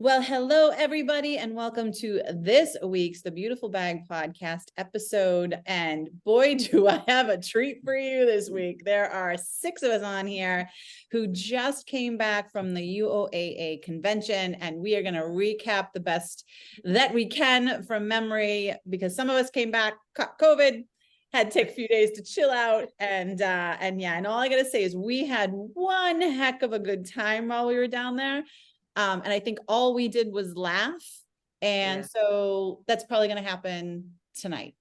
Well, hello, everybody, and welcome to this week's The Beautiful Bag podcast episode. And boy, do I have a treat for you this week. There are 6 of us on here who just came back from the UOAA convention, and we are going to recap the best that we can from memory because some of us came back, caught COVID, had to take a few days to chill out. And all I got to say is we had one heck of a good time while we were down there. And I think all we did was laugh. And so that's probably going to happen tonight.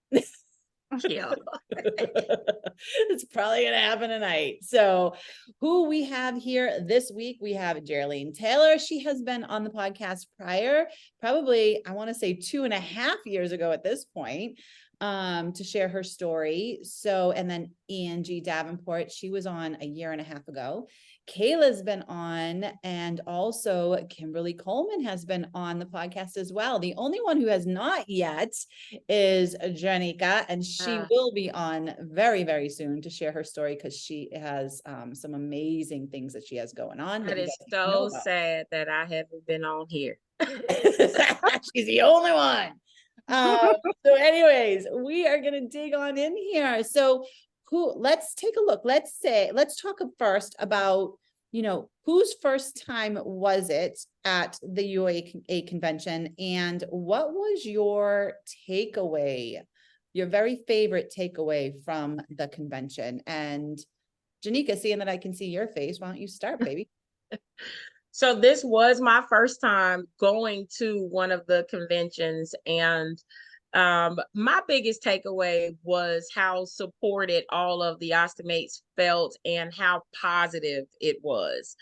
Yeah. It's probably going to happen tonight. So who we have here this week, we have Jearlean Taylor. She has been on the podcast prior, probably, I want to say 2.5 years ago at this point, to share her story. So, and then Angie Davenport, she was on 1.5 years ago. Kayla's been on, and also Kimberly Coleman has been on the podcast as well. The only one who has not yet is Janeca, and she will be on very, very soon to share her story because she has some amazing things that she has going on. That is so sad that I haven't been on here. She's the only one. So anyways, we are going to dig on in here. So let's take a look. Let's talk first about, whose first time was it at the UOAA convention, and what was your takeaway, your very favorite takeaway from the convention? And Janeca, seeing that I can see your face, why don't you start, baby? So this was my first time going to one of the conventions, and my biggest takeaway was how supported all of the ostomates felt and how positive it was.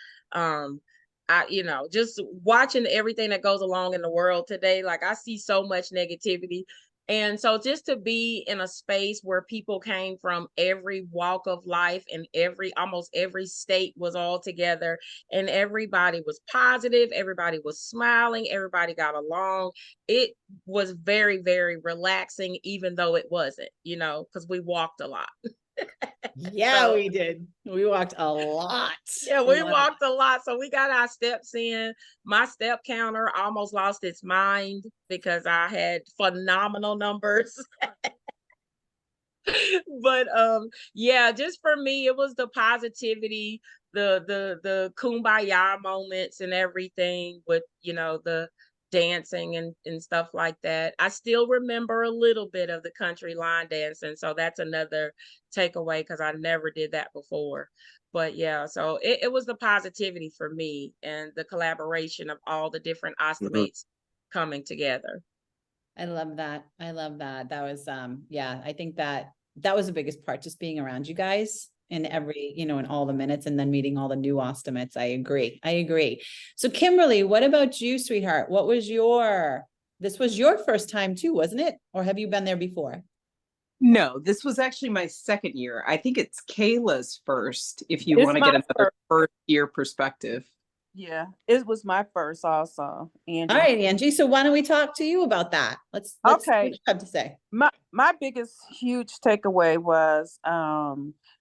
Just watching everything that goes along in the world today, like I see so much negativity. And so just to be in a space where people came from every walk of life and almost every state was all together, and everybody was positive, everybody was smiling, everybody got along. It was very, very relaxing, even though it wasn't, because we walked a lot. Yeah, we did. We walked a lot. Yeah, we walked a lot. So we got our steps in. My step counter almost lost its mind because I had phenomenal numbers. But just for me, it was the positivity, the kumbaya moments and everything with, the dancing and stuff like that. I still remember a little bit of the country line dancing. So that's another takeaway because I never did that before. But yeah, so it was the positivity for me and the collaboration of all the different ostomates coming together. I love that. I love that. That was, I think that was the biggest part, just being around you guys in every, in all the minutes, and then meeting all the new ostomates. I agree. So Kimberly, what about you, sweetheart? This was your first time too, wasn't it? Or have you been there before? No, this was actually my second year. I think it's Kayla's first, if you want to get another first year perspective. Yeah, it was my first also. Angie. All right, Angie. So why don't we talk to you about that? Let's okay. See what you have to say. My biggest huge takeaway was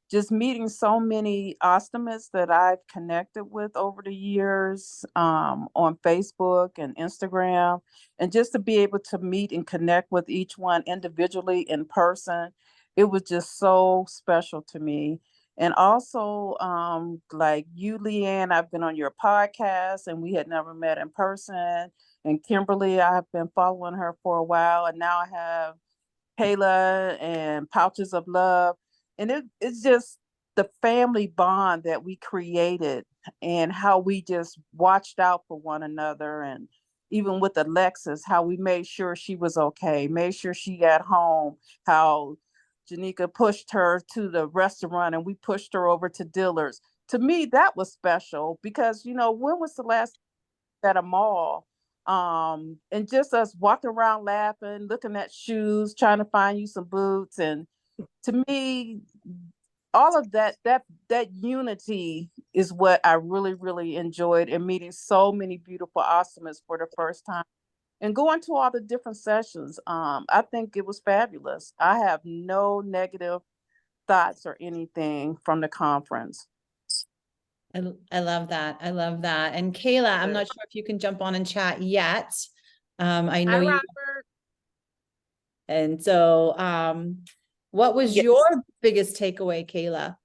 just meeting so many ostomates that I've connected with over the years on Facebook and Instagram, and just to be able to meet and connect with each one individually in person. It was just so special to me. And also, like you, LeeAnne, I've been on your podcast and we had never met in person. And Kimberly, I have been following her for a while. And now I have Kayla and Pouches of Love. And it's just the family bond that we created and how we just watched out for one another. And even with Alexis, how we made sure she was okay, made sure she got home, how Janeca pushed her to the restaurant and we pushed her over to Dillard's. To me, that was special because, when was the last at a mall? And just us walking around laughing, looking at shoes, trying to find you some boots. And to me, all of that unity is what I really, really enjoyed, and meeting so many beautiful ostomates for the first time. And going to all the different sessions, I think it was fabulous. I have no negative thoughts or anything from the conference. I love that. I love that. And Kayla, I'm not sure if you can jump on and chat yet. I know Hi, you. Robert. And so, what was Yes. your biggest takeaway, Kayla?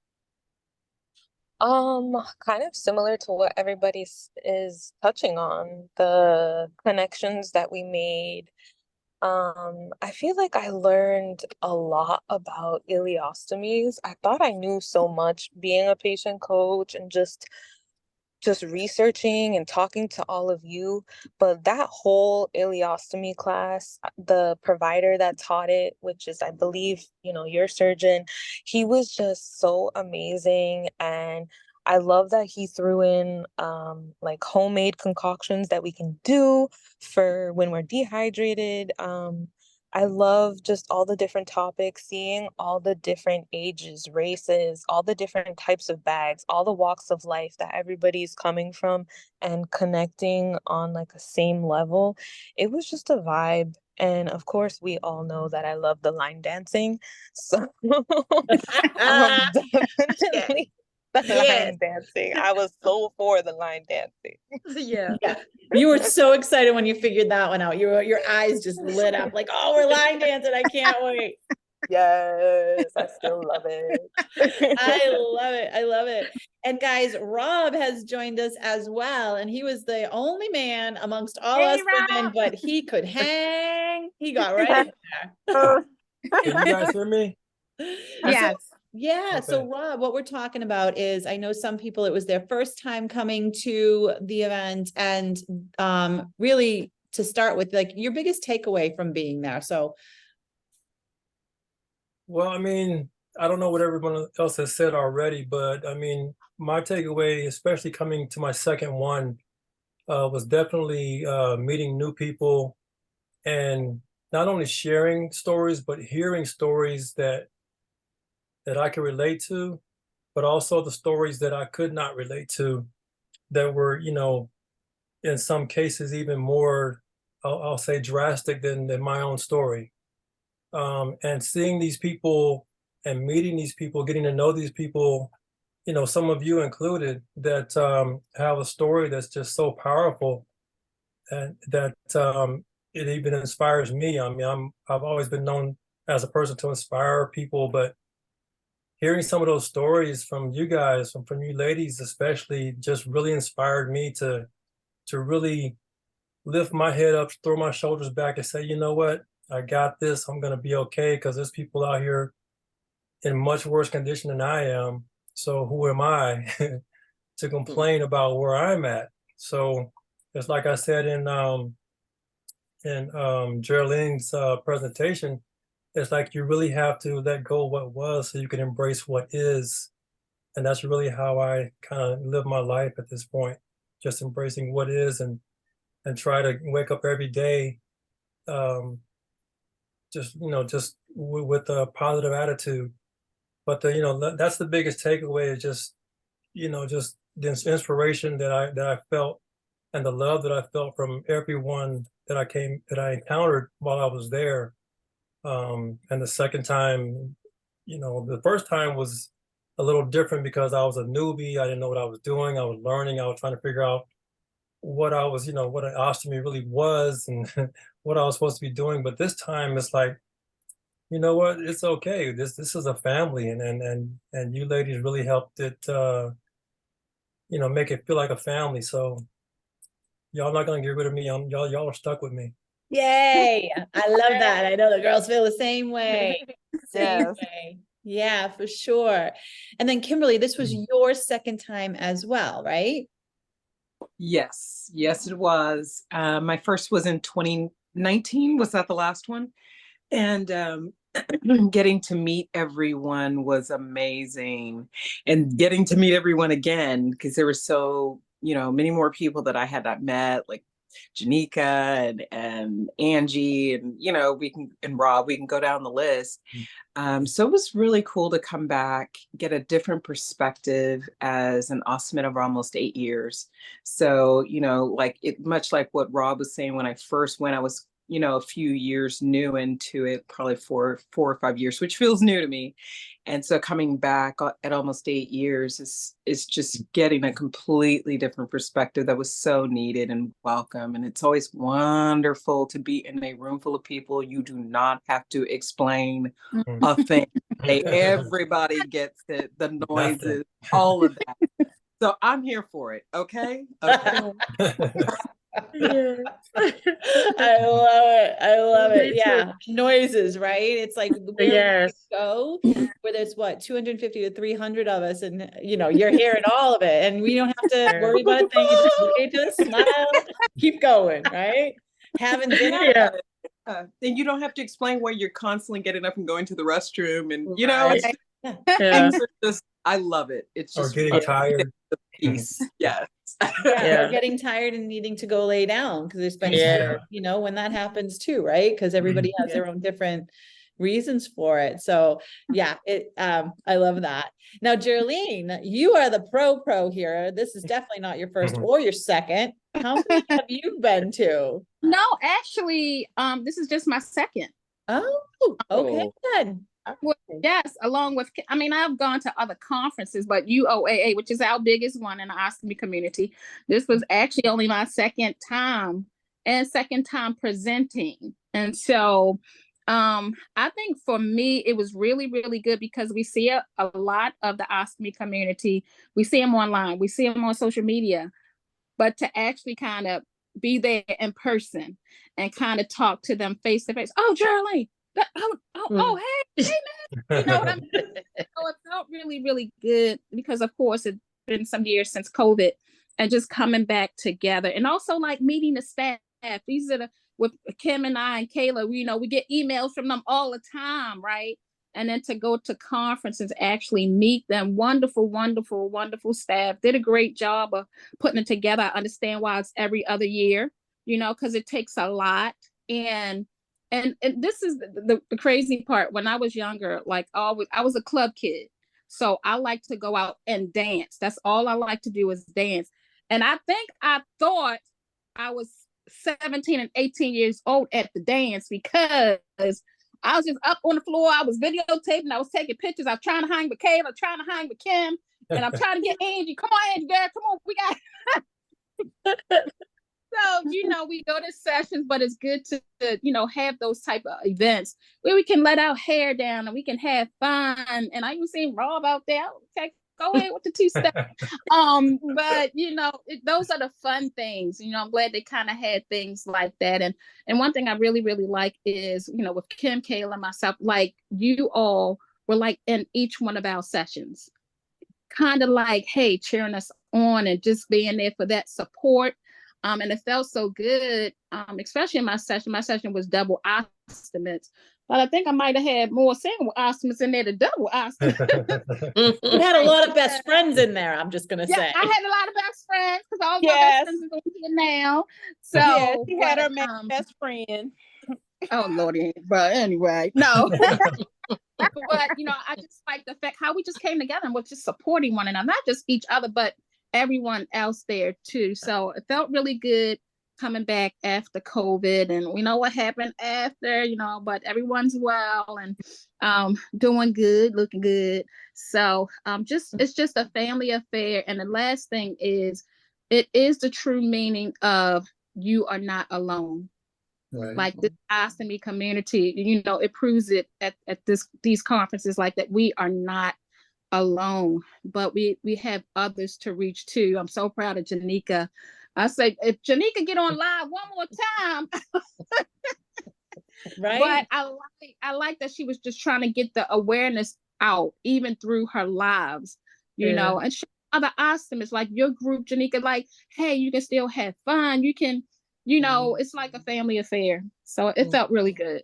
Kind of similar to what everybody is touching on, the connections that we made. I feel like I learned a lot about ileostomies. I thought I knew so much being a patient coach and just researching and talking to all of you, but that whole ileostomy class, the provider that taught it, which is, I believe, your surgeon, he was just so amazing. And I love that he threw in like homemade concoctions that we can do for when we're dehydrated. I love just all the different topics, seeing all the different ages, races, all the different types of bags, all the walks of life that everybody's coming from and connecting on like a same level. It was just a vibe. And of course, we all know that I love the line dancing. So definitely the Yes. line dancing. I was so for the line dancing. Yeah. Yeah. You were so excited when you figured that one out. Your eyes just lit up like, oh, we're line dancing. I can't wait. Yes, I still love it. I love it. I love it. And guys, Rob has joined us as well. And he was the only man amongst all Hey, us women, Rob. but he could hang. He got right in there. Can you guys hear me? So, yeah. So Okay. Rob, what we're talking about is, I know some people, it was their first time coming to the event, and really to start with, like, your biggest takeaway from being there. So Well, I mean, I don't know what everyone else has said already, but I mean, my takeaway, especially coming to my second one, was definitely meeting new people and not only sharing stories, but hearing stories that I could relate to, but also the stories that I could not relate to, that were, in some cases even more, I'll say, drastic than my own story. And seeing these people and meeting these people, getting to know these people, some of you included, that have a story that's just so powerful, and that it even inspires me. I mean, I've always been known as a person to inspire people, but hearing some of those stories from you guys, from you ladies especially, just really inspired me to really lift my head up, throw my shoulders back, and say, you know what, I got this. I'm gonna be okay, because there's people out here in much worse condition than I am. So who am I to complain about where I'm at? So it's like I said in Jearlean's presentation, it's like you really have to let go of what was so you can embrace what is. And that's really how I kind of live my life at this point, just embracing what is, and try to wake up every day just with a positive attitude. But that's the biggest takeaway, is just just the inspiration that I felt, and the love that I felt from everyone that I encountered while I was there. And the second time, the first time was a little different because I was a newbie. I didn't know what I was doing. I was learning. I was trying to figure out what I was, what an ostomy really was, and what I was supposed to be doing. But this time it's like, you know what, it's okay. This is a family, and you ladies really helped it make it feel like a family. So y'all not gonna get rid of me. Y'all are stuck with me. yay. I love that. I know the girls feel the same way. Same Yes. way. Yeah, for sure. And then Kimberly, this was your second time as well, right? Yes, it was. My first was in 2019. Was that the last one? And getting to meet everyone was amazing, and getting to meet everyone again, because there were so many more people that I had not met, like Janeca and Angie, and and Rob. We can go down the list. So it was really cool to come back, get a different perspective as an ostomate over almost 8 years. So much like what Rob was saying, when I first went, I was you know, a few years new into it, probably 4 or 5 years, which feels new to me. And so coming back at almost 8 years is just getting a completely different perspective that was so needed and welcome. And it's always wonderful to be in a room full of people. You do not have to explain a thing. Everybody gets it, the noises, all of that. So I'm here for it. Okay. Okay. Yeah. I love it. I love it. Me too. Yeah. Noises, right? It's like where Yes. we go, where there's what, 250 to 300 of us, and you know, you're hearing all of it, and we don't have to worry about a thing. You just smile, keep going, right? Having dinner. Yeah. And you don't have to explain why you're constantly getting up and going to the restroom, and you know, it's Right. just, Yeah. things are just, I love it. It's Or just getting tired. peace. Yes. Yeah, or getting tired and needing to go lay down because there's been, Yeah. you know, when that happens too, right? Because everybody has their own different reasons for it. So yeah, I love that. Now, Jearlean, you are the pro here. This is definitely not your first or your second. How many have you been to? No, actually, this is just my second. Oh, okay, then. Well, yes, along with, I mean, I've gone to other conferences, but UOAA, which is our biggest one in the ostomy community, this was actually only my second time presenting. And so I think for me, it was really, really good because we see a lot of the ostomy community. We see them online, we see them on social media, but to actually kind of be there in person and kind of talk to them face to face. Oh, Jearlean. Hey, man. You know what I mean? So it felt really, really good because, of course, it's been some years since COVID and just coming back together and also like meeting the staff. These are with Kim and I and Kayla, you know, we get emails from them all the time, right? And then to go to conferences, actually meet them. Wonderful, wonderful, wonderful staff. Did a great job of putting it together. I understand why it's every other year, you know, because it takes a lot. And this is the crazy part. When I was younger, like always, I was a club kid. So I like to go out and dance. That's all I like to do is dance. And I thought I was 17 and 18 years old at the dance because I was just up on the floor. I was videotaping. I was taking pictures. I was trying to hang with Kayla, trying to hang with Kim. And I'm trying to get Angie. Come on, Angie, girl. Come on. We got So, you know, we go to sessions, but it's good to, you know, have those type of events where we can let our hair down and we can have fun. And I even seen Rob out there. Okay, go ahead with the 2-step. But you know, those are the fun things. You know, I'm glad they kind of had things like that. And one thing I really, really like is, you know, with Kim, Kayla, and myself, like you all were like in each one of our sessions, kind of like, hey, cheering us on and just being there for that support. And it felt so good, especially in my session. My session was double ostomates, but I think I might have had more single ostomates in there than double ostomates. You had a lot of best friends in there, I'm just gonna Yeah, say. I had a lot of best friends because all my best friends are here now. So yeah, she had her best friend. Oh Lordy, but anyway, no. But you know, I just like the fact how we just came together and was just supporting one another, not just each other, but everyone else there too. So it felt really good coming back after COVID, and we know what happened after, you know, but everyone's well and doing good, looking good. So it's just a family affair. And the last thing is, it is the true meaning of you are not alone. Right. Like this ostomy community, you know, it proves it at these conferences like that. We are not alone, but we have others to reach too. I'm so proud of Janeca. I say if Janeca get on live one more time, Right. But I like that she was just trying to get the awareness out, even through her lives, you know, and show other ostomates like your group, Janeca, like, hey, you can still have fun. You can, you know, it's like a family affair. So it felt really good.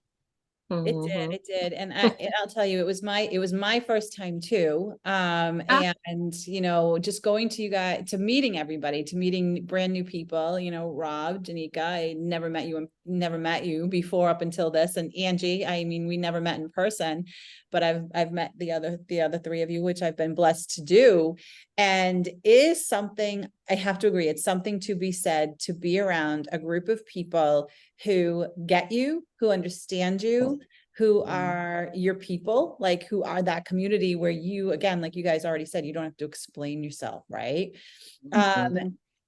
It did. And I'll tell you, it was my first time too. And you know, just going to you guys, to meeting everybody, to meeting brand new people, you know, Rob, Janeca, I never met you before up until this. And Angie, I mean, we never met in person, but I've met the other three of you, which I've been blessed to do. And is something I have to agree. It's something to be said, to be around a group of people who get you, who understand you, who are your people, like who are that community where you, again, like you guys already said, you don't have to explain yourself, right?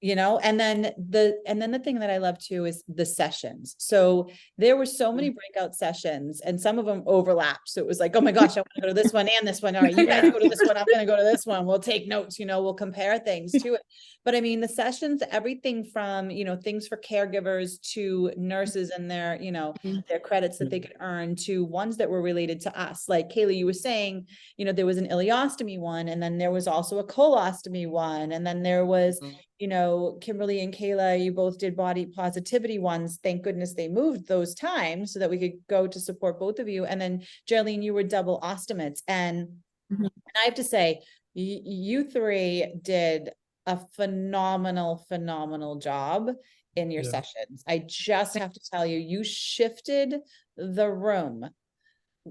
You know, and then the thing that I love too is the sessions. So there were so many breakout sessions and some of them overlapped. So it was like, oh my gosh, I want to go to this one and this one. All right, you guys go to this one. I'm going to go to this one. We'll take notes, you know, we'll compare things to it. But I mean, the sessions, everything from, you know, things for caregivers to nurses and their, you know, their credits that they could earn to ones that were related to us. Like Kayla, you were saying, you know, there was an ileostomy one, and then there was also a colostomy one. And then there was, you know, Kimberly and Kayla, you both did body positivity ones. Thank goodness they moved those times so that we could go to support both of you. And then Jearlean, you were double ostomates. And I have to say, you three did a phenomenal job in your sessions. I just have to tell you, you shifted the room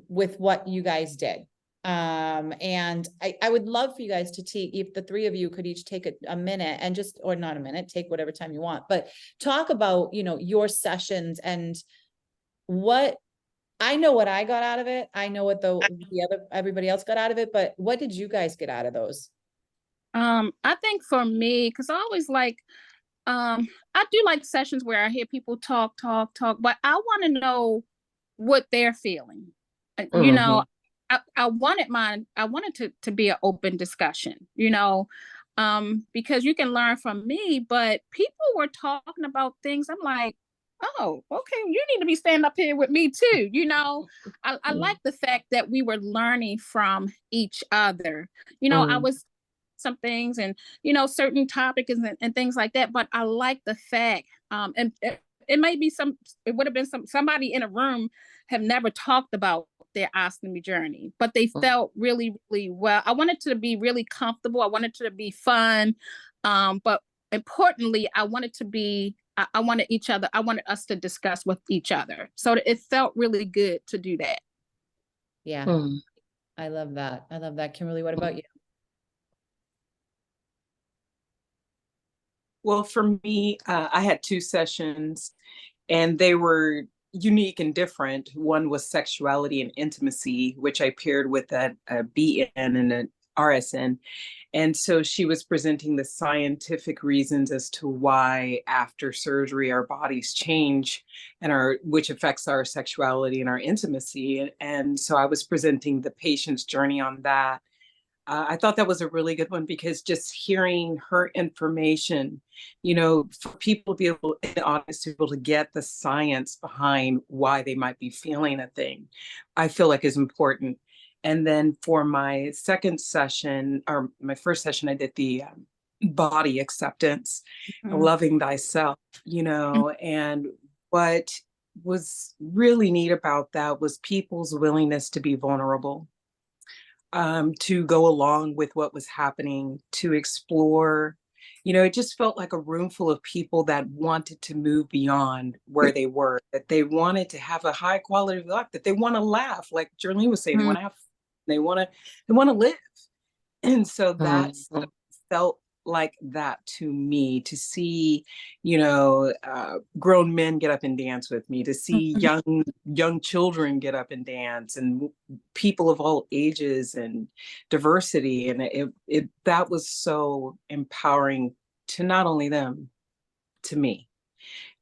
with what you guys did. And I would love for you guys to take, if the three of you could each take a minute and just, or not a minute, take whatever time you want, but talk about, you know, your sessions and what, I know what I got out of it. I know what everybody else got out of it, but what did you guys get out of those? I think for me, cause I always like, I do like sessions where I hear people talk, but I want to know what they're feeling. You know, I wanted to be an open discussion, you know, because you can learn from me, but people were talking about things. I'm like, oh, okay, you need to be standing up here with me too. You know, I like the fact that we were learning from each other. You know, I was some things and, you know, certain topics and things like that, but I like the fact, and it may be it would have been somebody in a room have never talked about their ostomy journey, but they felt really, really well. I wanted to be really comfortable. I wanted to be fun. But importantly, I wanted us to discuss with each other. So it felt really good to do that. Yeah. I love that. Kimberly, what about you? Well, for me, I had 2 sessions and they were unique and different. One was sexuality and intimacy, which I paired with a BN and an RSN. And so she was presenting the scientific reasons as to why after surgery our bodies change and which affects our sexuality and our intimacy. And so I was presenting the patient's journey on that. I thought that was a really good one because just hearing her information, you know, for people to be able, in the audience, to be able to get the science behind why they might be feeling a thing, I feel like is important. And then for my second session, or my first session, I did the body acceptance, loving thyself, you know, and what was really neat about that was people's willingness to be vulnerable. To go along with what was happening, to explore, you know, it just felt like a room full of people that wanted to move beyond where they were, that they wanted to have a high quality of life, that they want to laugh, like Jearlean was saying, they want to have, they want to live. And so that's felt like that to me, to see, you know, grown men get up and dance with me, to see young children get up and dance, and people of all ages and diversity. And that was so empowering to not only them, to me.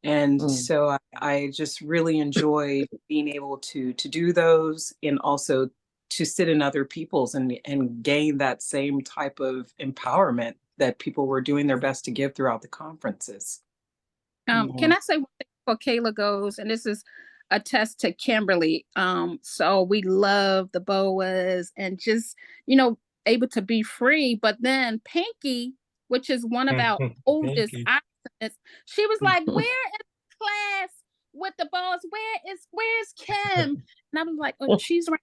And so I just really enjoyed being able to do those, and also to sit in other people's and gain that same type of empowerment that people were doing their best to give throughout the conferences. Can I say one thing before Kayla goes? And this is a test to Kimberly. So we love the boas and just, you know, able to be free. But then Pinky, which is one of our oldest activists, she was like, where is class with the boas? Where's Kim? And I was like, oh, she's right.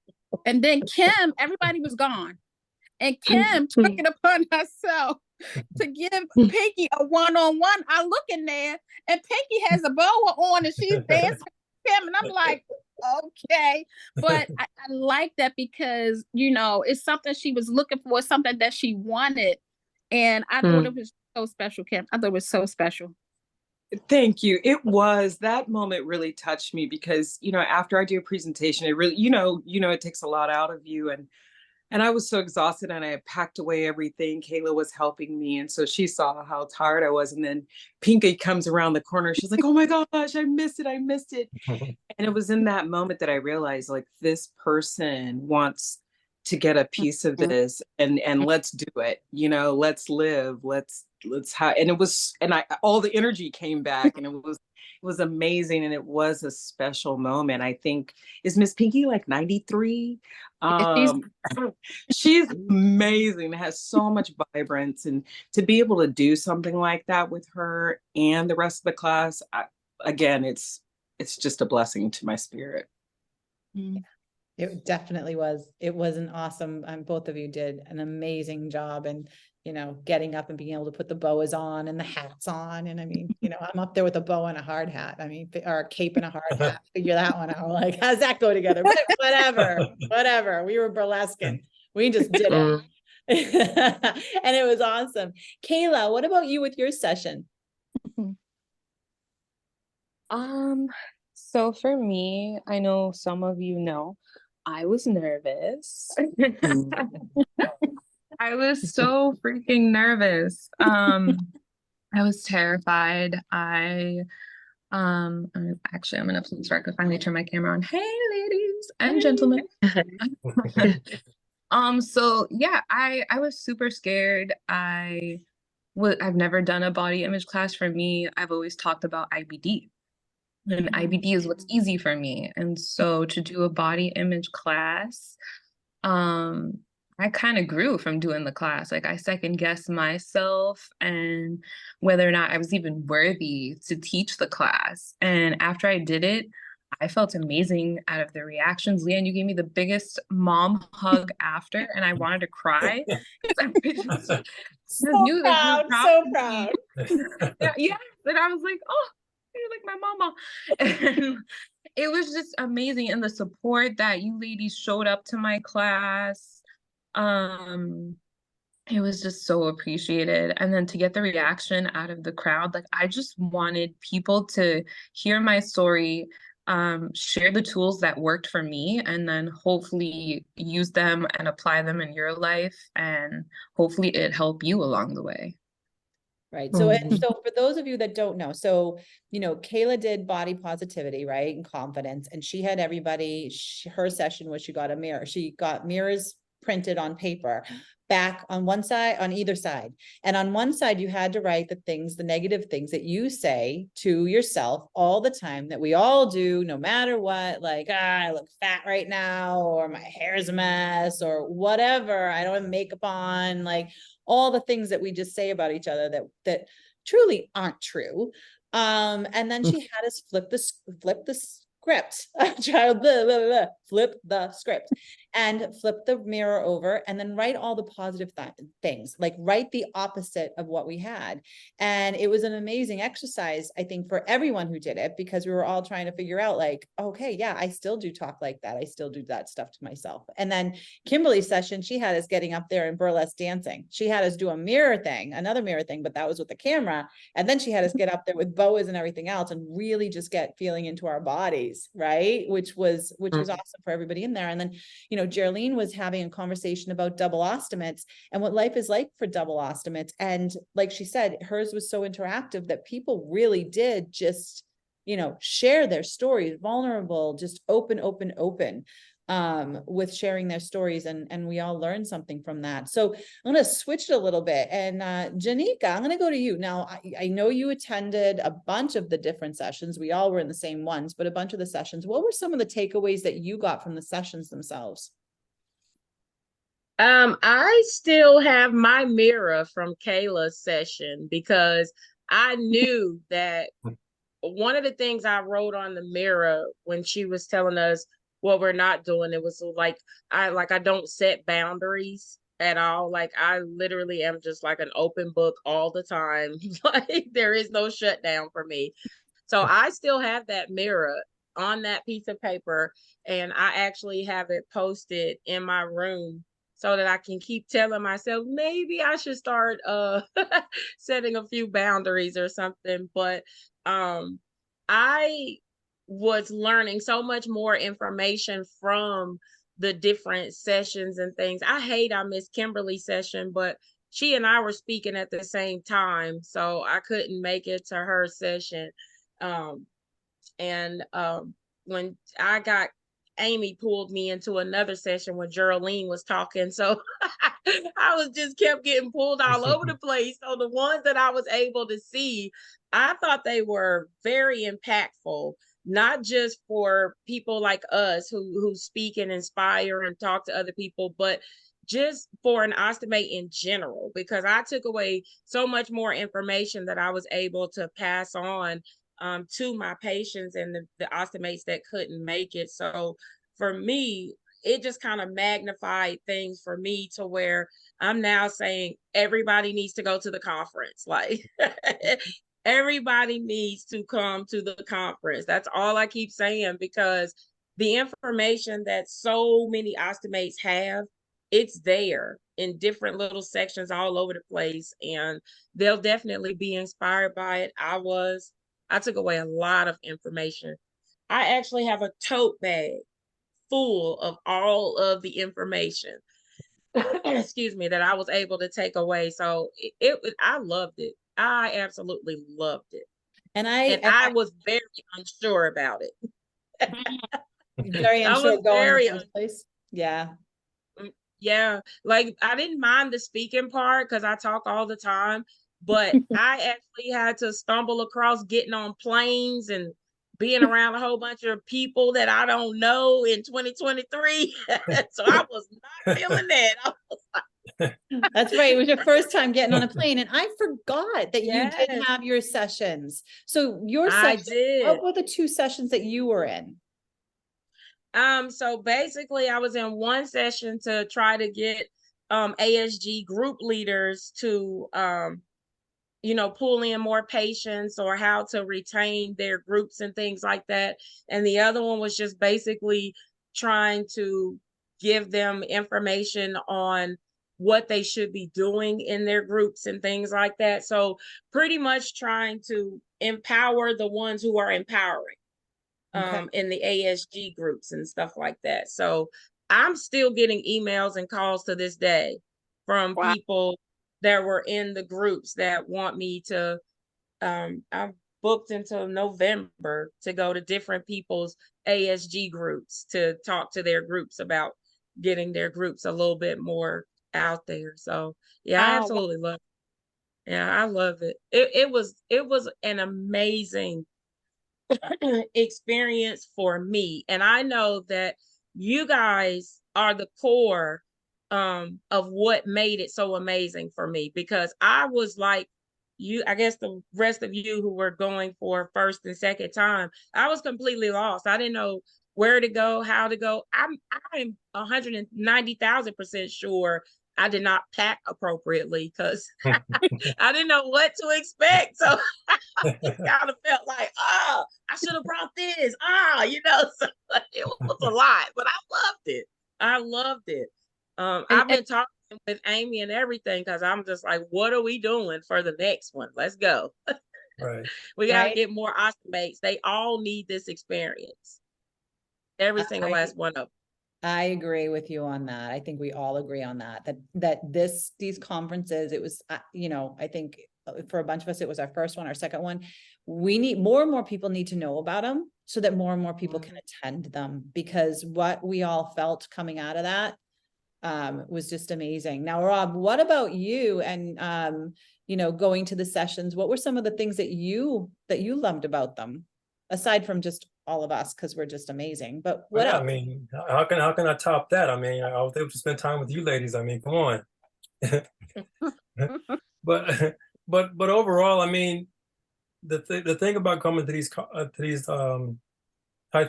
And then Kim, everybody was gone. And Kim took it upon herself to give Pinky a one-on-one. I look in there and Pinky has a boa on and she's dancing with Kim. And I'm like, okay. But I like that because, you know, it's something she was looking for, something that she wanted. And I thought it was So special, Kim. I thought it was so special. Thank you. It was, that moment really touched me because, after I do a presentation, it really, it takes a lot out of you. And I was so exhausted and I had packed away everything. Kayla was helping me. And so she saw how tired I was. And then Pinky comes around the corner. She's like, oh my gosh, I missed it. I missed it. And it was in that moment that I realized, like, this person wants to get a piece of this, and let's do it, let's live, let's have, and it was, and all the energy came back, and it was amazing. And it was a special moment. I think, is Miss Pinky like 93? She's amazing, has so much vibrance, and to be able to do something like that with her and the rest of the class, again, it's just a blessing to my spirit. It definitely was. It was an awesome, both of you did an amazing job, and getting up and being able to put the boas on and the hats on. And I mean, I'm up there with a bow and a hard hat. I mean, or a cape and a hard hat. Figure that one out. Like, how's that go together? But whatever. We were burlesquing. We just did it. And it was awesome. Kayla, what about you with your session? So for me, I know some of you know, I was nervous. I was so freaking nervous. I was terrified. I'm gonna please start. I could finally turn my camera on. Hey, ladies and gentlemen. So yeah, I was super scared. I've never done a body image class. For me, I've always talked about IBD. And IBD is what's easy for me. And so to do a body image class, I kind of grew from doing the class. Like, I second guessed myself and whether or not I was even worthy to teach the class. And after I did it, I felt amazing out of the reactions. LeeAnne, you gave me the biggest mom hug after, and I wanted to cry. So proud. Yeah. And I was like, oh, you're like my mama. And it was just amazing. And the support that you ladies showed up to my class, it was just so appreciated. And then to get the reaction out of the crowd, like, I just wanted people to hear my story, share the tools that worked for me, and then hopefully use them and apply them in your life, and hopefully it help you along the way. Right. So, so for those of you that don't know, so, Kayla did body positivity, right? And confidence. And she had everybody, her session was, she got a mirror. She got mirrors printed on paper back on one side, on either side. And on one side, you had to write the negative things that you say to yourself all the time, that we all do, no matter what, like, I look fat right now, or my hair's a mess, or whatever, I don't have makeup on, like all the things that we just say about each other that truly aren't true. And then she had us flip the script, flip the script, and flip the mirror over, and then write all the positive things, like write the opposite of what we had. And it was an amazing exercise, I think, for everyone who did it, because we were all trying to figure out, like, okay, yeah, I still do talk like that. I still do that stuff to myself. And then Kimberly's session, she had us getting up there in burlesque dancing. She had us do another mirror thing, but that was with the camera. And then she had us get up there with boas and everything else, and really just get feeling into our bodies, right? Which was awesome for everybody in there. And then, Jearlean was having a conversation about double ostomates and what life is like for double ostomates. And like she said, hers was so interactive that people really did just, share their stories, vulnerable, just open, with sharing their stories. And we all learned something from that. So I'm going to switch it a little bit. And Janeca, I'm going to go to you. Now, I know you attended a bunch of the different sessions. We all were in the same ones, but a bunch of the sessions. What were some of the takeaways that you got from the sessions themselves? I still have my mirror from Kayla's session, because I knew that one of the things I wrote on the mirror when she was telling us what we're not doing, it was like, I don't set boundaries at all. Like, I literally am just like an open book all the time. Like, there is no shutdown for me. So I still have that mirror on that piece of paper, and I actually have it posted in my room so that I can keep telling myself maybe I should start setting a few boundaries or something. But I was learning so much more information from the different sessions and things. I missed Kimberly's session, but she and I were speaking at the same time, so I couldn't make it to her session. And when I got Amy pulled me into another session when Jearlean was talking. So I was just kept getting pulled all over the place. So the ones that I was able to see, I thought they were very impactful, not just for people like us who speak and inspire and talk to other people, but just for an ostomate in general, because I took away so much more information that I was able to pass on to my patients and the ostomates that couldn't make it. So for me, it just kind of magnified things for me to where I'm now saying everybody needs to go to the conference. Like everybody needs to come to the conference. That's all I keep saying, because the information that so many ostomates have, it's there in different little sections all over the place, and they'll definitely be inspired by it. I took away a lot of information. I actually have a tote bag full of all of the information, excuse me, that I was able to take away. So I loved it. I absolutely loved it. And I was very unsure about it. Very I unsure was going very to this place. Yeah. Yeah, like I didn't mind the speaking part because I talk all the time, but I actually had to stumble across getting on planes and being around a whole bunch of people that I don't know in 2023. So I was not feeling that. That's right. It was your first time getting on a plane, and I forgot that you did Yes. have your sessions. So your I session, did. what were the 2 sessions that you were in? So basically I was in one session to try to get ASG group leaders to pull in more patients or how to retain their groups and things like that. And the other one was just basically trying to give them information on what they should be doing in their groups and things like that. So pretty much trying to empower the ones who are empowering in the ASG groups and stuff like that. So I'm still getting emails and calls to this day from people that were in the groups that want me to, I'm booked until November to go to different people's ASG groups to talk to their groups about getting their groups a little bit more out there. So yeah, I absolutely love it. Yeah, I love it. It was an amazing experience for me. And I know that you guys are the core of what made it so amazing for me, because I was like you, I guess the rest of you who were going for first and second time, I was completely lost. I didn't know where to go, how to go. I'm 190,000% sure I did not pack appropriately because I didn't know what to expect. So I kind of felt like, I should have brought this. So it was a lot, but I loved it. I loved it. I've been talking with Amy and everything because I'm just like, what are we doing for the next one? Let's go. Right. We got to get more ostomates. They all need this experience. Every single last one of them. I agree with you on that. I think we all agree on that, these conferences, it was, I think for a bunch of us, it was our first one, our second one. We need more and more people need to know about them so that more and more people can attend them, because what we all felt coming out of that was just amazing. Now, Rob, what about you? And, going to the sessions, what were some of the things that you loved about them? Aside from just all of us, because we're just amazing, but what else? I mean, how can I top that? I mean, I was able to spend time with you ladies. I mean, come on. but overall, I mean, the thing about coming to these types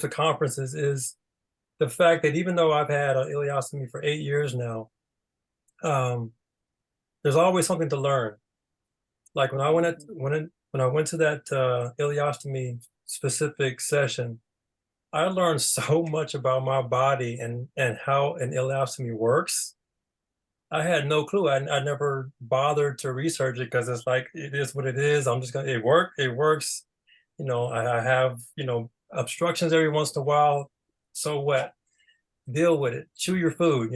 of conferences is the fact that even though I've had an ileostomy for 8 years now, there's always something to learn. Like when I went to that ileostomy specific session, I learned so much about my body and how an ileostomy works I had no clue. I never bothered to research it because it's like, it is what it is. I'm just gonna, it works. I have, obstructions every once in a while. So what? Deal with it. Chew your food.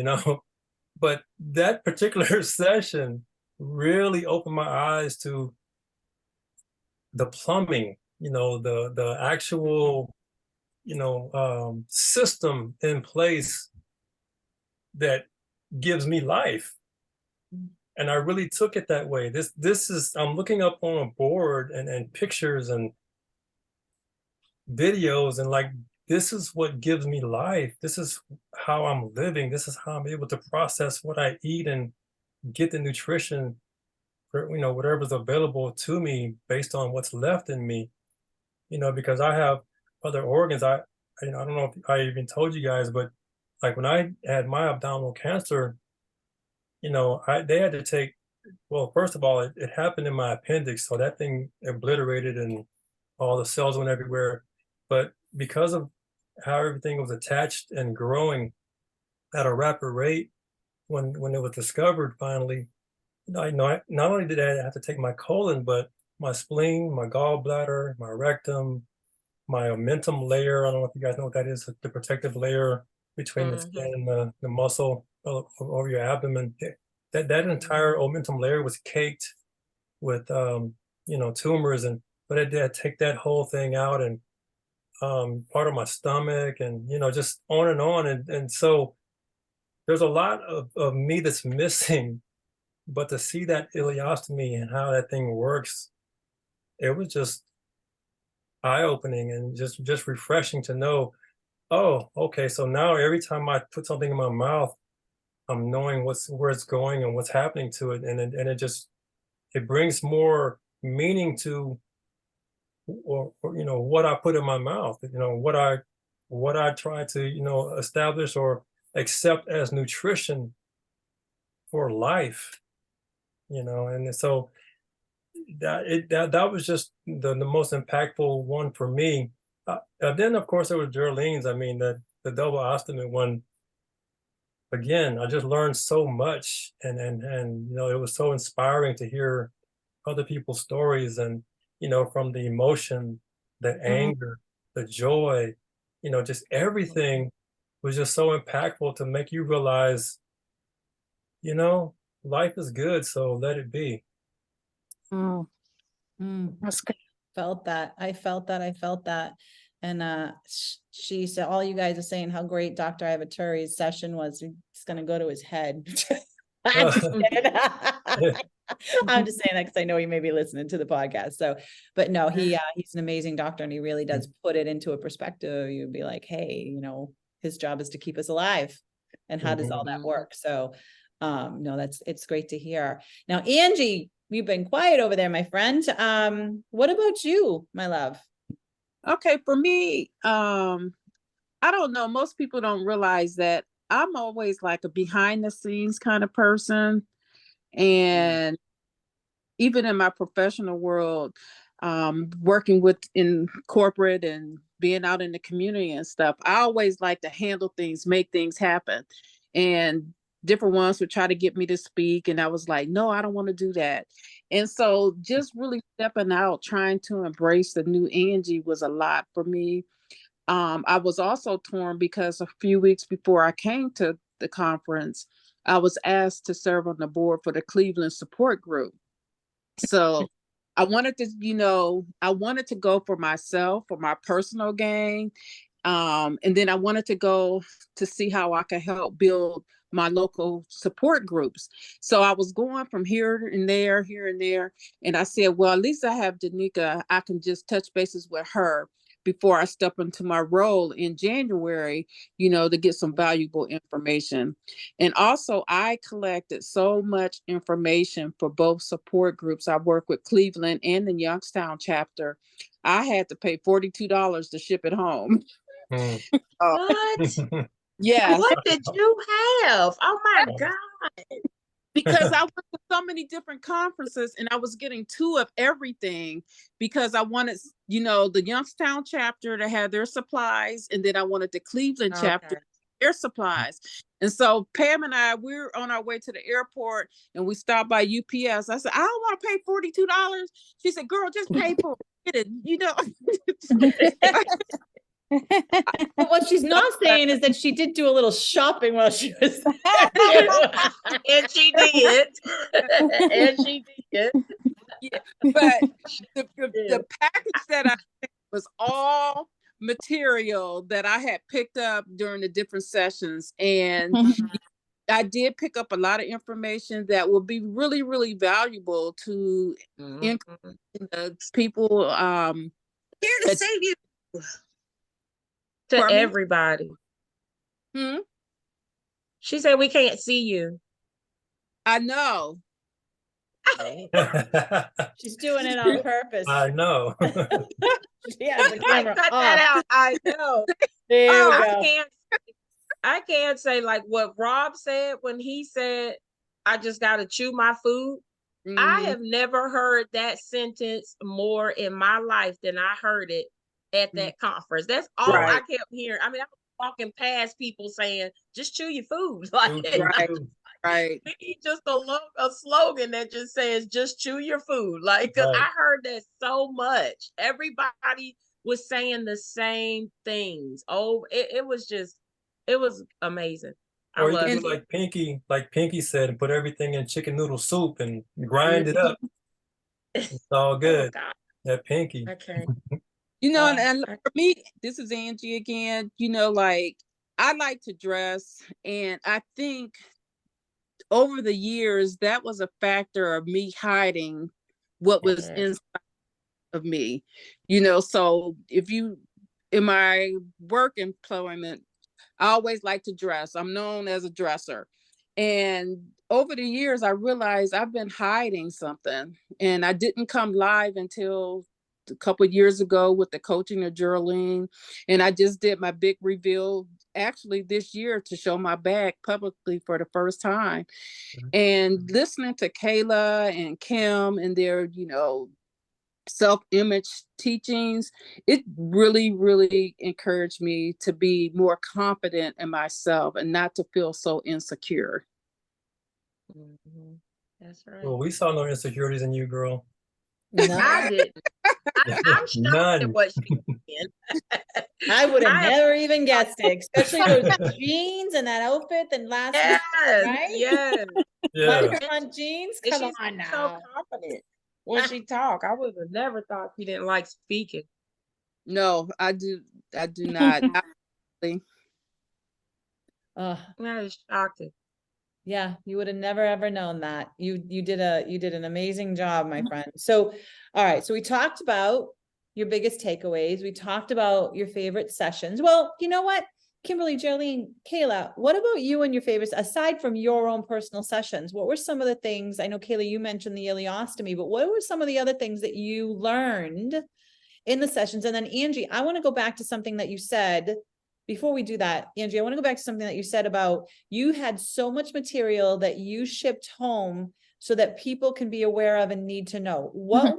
But that particular session really opened my eyes to the plumbing, the actual, system in place that gives me life. And I really took it that way. This is, I'm looking up on a board and pictures and videos, and like, this is what gives me life. This is how I'm living. This is how I'm able to process what I eat and get the nutrition for, whatever's available to me based on what's left in me. Because I have other organs. I don't know if I even told you guys, but like when I had my abdominal cancer, they had to take, well, first of all, it happened in my appendix. So that thing obliterated and all the cells went everywhere. But because of how everything was attached and growing at a rapid rate, when it was discovered finally, not only did I have to take my colon, but my spleen, my gallbladder, my rectum, my omentum layer. I don't know if you guys know what that is, the protective layer between the skin and the muscle over your abdomen. That entire omentum layer was caked with tumors, but I had to take that whole thing out, and part of my stomach, and just on and on. And so there's a lot of me that's missing, but to see that ileostomy and how that thing works, it was just eye-opening and just refreshing to know, oh, okay, so now every time I put something in my mouth, I'm knowing where it's going and what's happening to it, and it brings more meaning to, or what I put in my mouth, what I try to establish or accept as nutrition for life, and so that was just the most impactful one for me. Then of course there was Jearlean's. I mean, the double ostomate one. Again, I just learned so much, and it was so inspiring to hear other people's stories, and from the emotion, the anger, the joy, just everything was just so impactful to make you realize, life is good, so let it be. That's good. Felt that. I felt that. And she said, all you guys are saying how great Dr. Ivaturi's session was. It's gonna go to his head. I'm just saying that because I know he may be listening to the podcast. So, but no, he's an amazing doctor, and he really does put it into a perspective. You'd be like, hey, his job is to keep us alive, and how does all that work? So, no, it's great to hear. Now, Angie, you've been quiet over there, my friend. What about you, my love? Okay, for me, I don't know. Most people don't realize that I'm always like a behind the scenes kind of person. And even in my professional world, working in corporate and being out in the community and stuff, I always like to handle things, make things happen. And different ones would try to get me to speak, and I was like, no, I don't want to do that. And so just really stepping out, trying to embrace the new Angie was a lot for me. I was also torn because a few weeks before I came to the conference, I was asked to serve on the board for the Cleveland support group. So I wanted to go for myself, for my personal gain. And then I wanted to go to see how I could help build my local support groups. So I was going from here and there. And I said, well, at least I have Janeca. I can just touch bases with her before I step into my role in January, to get some valuable information. And also I collected so much information for both support groups. I work with Cleveland and the Youngstown chapter. I had to pay $42 to ship it home. What? Yes. What did you have? Oh my God. Because I went to so many different conferences, and I was getting two of everything because I wanted, the Youngstown chapter to have their supplies, and then I wanted the Cleveland chapter air supplies. And so Pam and I, we're on our way to the airport and we stopped by UPS. I said, I don't want to pay $42. She said, girl, just pay for it. Get it, you know. But what she's not saying is that she did do a little shopping while she was there. And she did. And she did. Yeah, but the package that I picked was all material that I had picked up during the different sessions. And I did pick up a lot of information that will be really, really valuable to people. Here to save you. To everybody. She said we can't see you. I know. She's doing it on purpose. I know. She has the camera cut off. that out. I know. There we go. I can't say like what Rob said when he said, I just got to chew my food. I have never heard that sentence more in my life than I heard it at that conference. That's all I kept hearing. I mean, I was walking past people saying, just chew your food. Like, right. We need just a slogan that just says, just chew your food. Like, cause I heard that so much. Everybody was saying the same things. Oh, it was amazing. Or you can do like Pinky said, and put everything in chicken noodle soup and grind it up. It's all good. Oh, that Pinky. Okay. You know, and for me, this is Angie again. You know, like I like to dress, and I think over the years that was a factor of me hiding what was inside of me. You know, so if you in my work employment, I always like to dress. I'm known as a dresser. And over the years, I realized I've been hiding something, and I didn't come live until a couple of years ago with the coaching of Jearlean. And I just did my big reveal actually this year to show my bag publicly for the first time. And listening to Kayla and Kim and their, you know, self-image teachings, it really, really encouraged me to be more confident in myself and not to feel so insecure. That's right. Well, we saw no insecurities in you, girl. No. I didn't. I'm shocked at what she did. I would have never even guessed it, especially those jeans and that outfit and last week, right? Yes. On jeans. Come on now. So confident when she talk. I would have never thought she didn't like speaking. No, I do not. That is shocking. Yeah, you would have never ever known that. You did an amazing job, my friend. So, all right. So we talked about your biggest takeaways. We talked about your favorite sessions. Well, you know what? Kimberly, Jearlean, Kayla, what about you and your favorites, aside from your own personal sessions? What were some of the things, I know, Kayla, you mentioned the ileostomy, but what were some of the other things that you learned in the sessions? And then Angie, I want to go back to something that you said before we do that. Angie, I want to go back to something that you said about you had so much material that you shipped home so that people can be aware of and need to know. What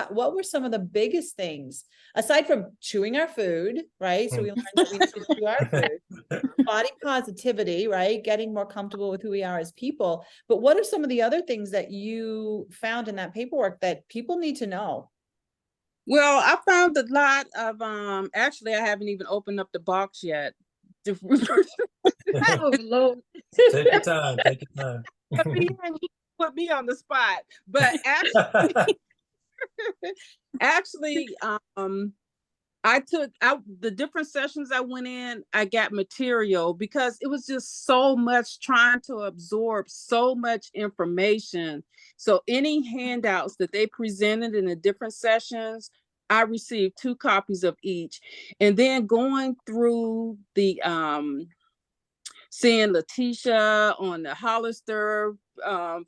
were some of the biggest things, aside from chewing our food, right? So we learned that we need to chew our food, body positivity, right? Getting more comfortable with who we are as people. But what are some of the other things that you found in that paperwork that people need to know? Well, I found a lot of, actually, I haven't even opened up the box yet. Oh, Lord. Take your time. Take your time. Put me on the spot, but actually, I took out the different sessions I went in. I got material because it was just so much trying to absorb so much information. So any handouts that they presented in the different sessions, I received 2 copies of each. And then going through the seeing Letitia on the Hollister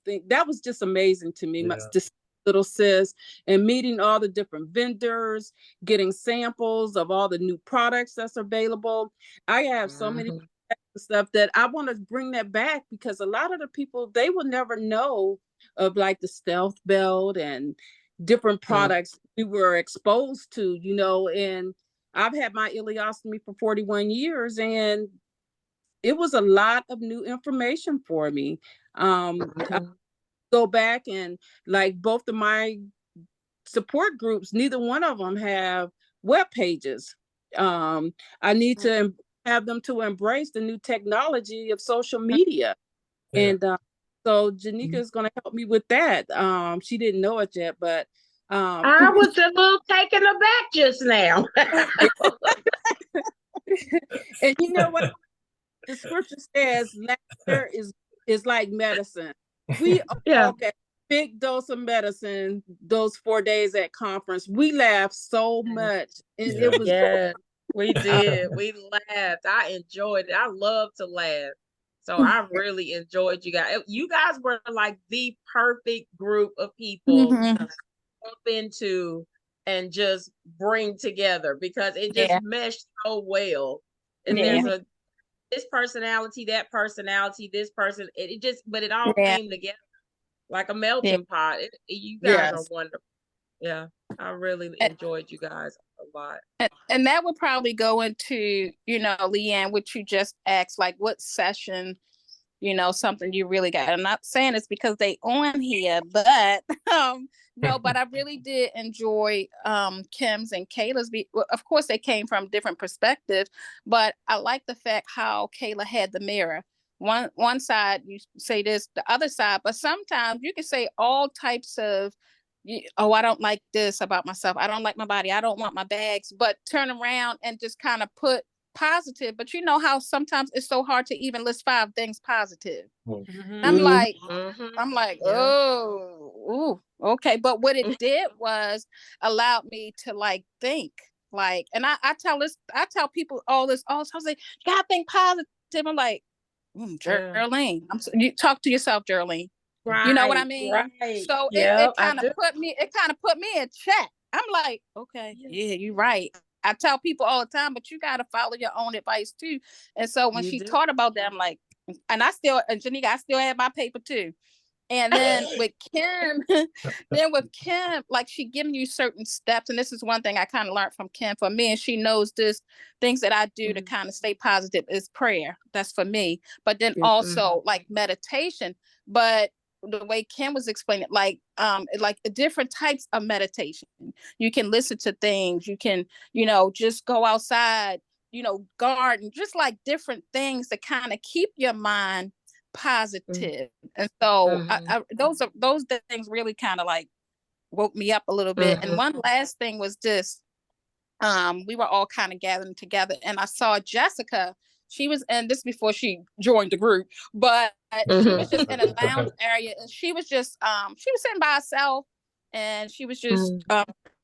thing, that was just amazing to me. Yeah. This little sis, and meeting all the different vendors, getting samples of all the new products that's available. I have so many stuff that I want to bring that back, because a lot of the people, they will never know of like the stealth belt and different products we were exposed to, you know. And I've had my ileostomy for 41 years, and it was a lot of new information for me. I go back and like both of my support groups, neither one of them have web pages. I need to have them to embrace the new technology of social media. Yeah. And so Janeca is going to help me with that. She didn't know it yet, but I was a little taken aback just now. and you know what the scripture says, laughter is like medicine. We all get a big dose of medicine those 4 days at conference. We laughed so much, and it was we did. We laughed. I enjoyed it. I love to laugh. So I really enjoyed you guys. You guys were like the perfect group of people to jump into and just bring together, because it just meshed so well. And there's this personality, that personality, this person. But it all came together like a melting pot. You guys are wonderful. Yeah, I really enjoyed you guys a lot. And that would probably go into, LeeAnne, what you just asked, like what session, something you really got. I'm not saying it's because they on here, but no, but I really did enjoy Kim's and Kayla's. Of course, they came from different perspectives, but I like the fact how Kayla had the mirror. One side you say this, the other side, but sometimes you can say all types of, I don't like this about myself. I don't like my body. I don't want my bags, but turn around and just kind of put positive. But you know how sometimes it's so hard to even list 5 things positive. I'm like, oh, ooh, okay. But what it did was allowed me to like think, like, and I tell people all this. I was like, you gotta think positive. I'm like, Jearlean. You talk to yourself, Jearlean. Right, you know what I mean? Right. So it kind of put me in check. I'm like, okay, yeah, you're right. I tell people all the time, but you got to follow your own advice too. And so when she taught about that, I'm like, and Janeca, I still had my paper too. And then with Kim, like she giving you certain steps. And this is one thing I kind of learned from Kim for me. And she knows this things that I do to kind of stay positive is prayer. That's for me. But then also like meditation. But the way Kim was explaining, like different types of meditation. You can listen to things. You can, just go outside, garden, just like different things to kind of keep your mind positive. And so those things really kind of like woke me up a little bit. And one last thing was this. We were all kind of gathering together, and I saw Jessica. She was in this before she joined the group, but she was just in a lounge area, and she was sitting by herself, and she was just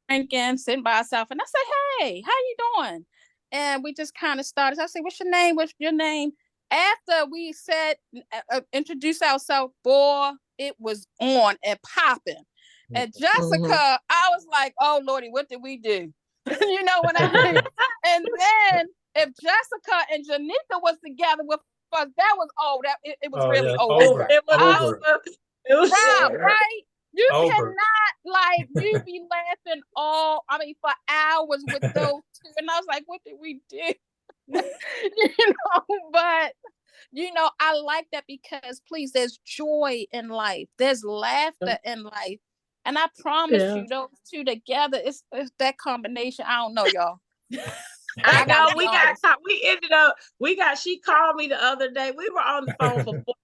drinking, sitting by herself. And I said, "Hey, how you doing?" And we just kind of started. I said, "What's your name? What's your name?" After we said, introduce ourselves, boy, it was on and popping. And Jessica, I was like, "Oh Lordy, what did we do?" You know what I mean? And then if Jessica and Janeca was together with us, that was it was really over. It was over. It was right? You cannot like you be laughing for hours with those two. And I was like, what did we do? But I like that because please, there's joy in life. There's laughter in life. And I promise you, those two together, it's that combination. I don't know, y'all. I know she called me the other day. We were on the phone for 4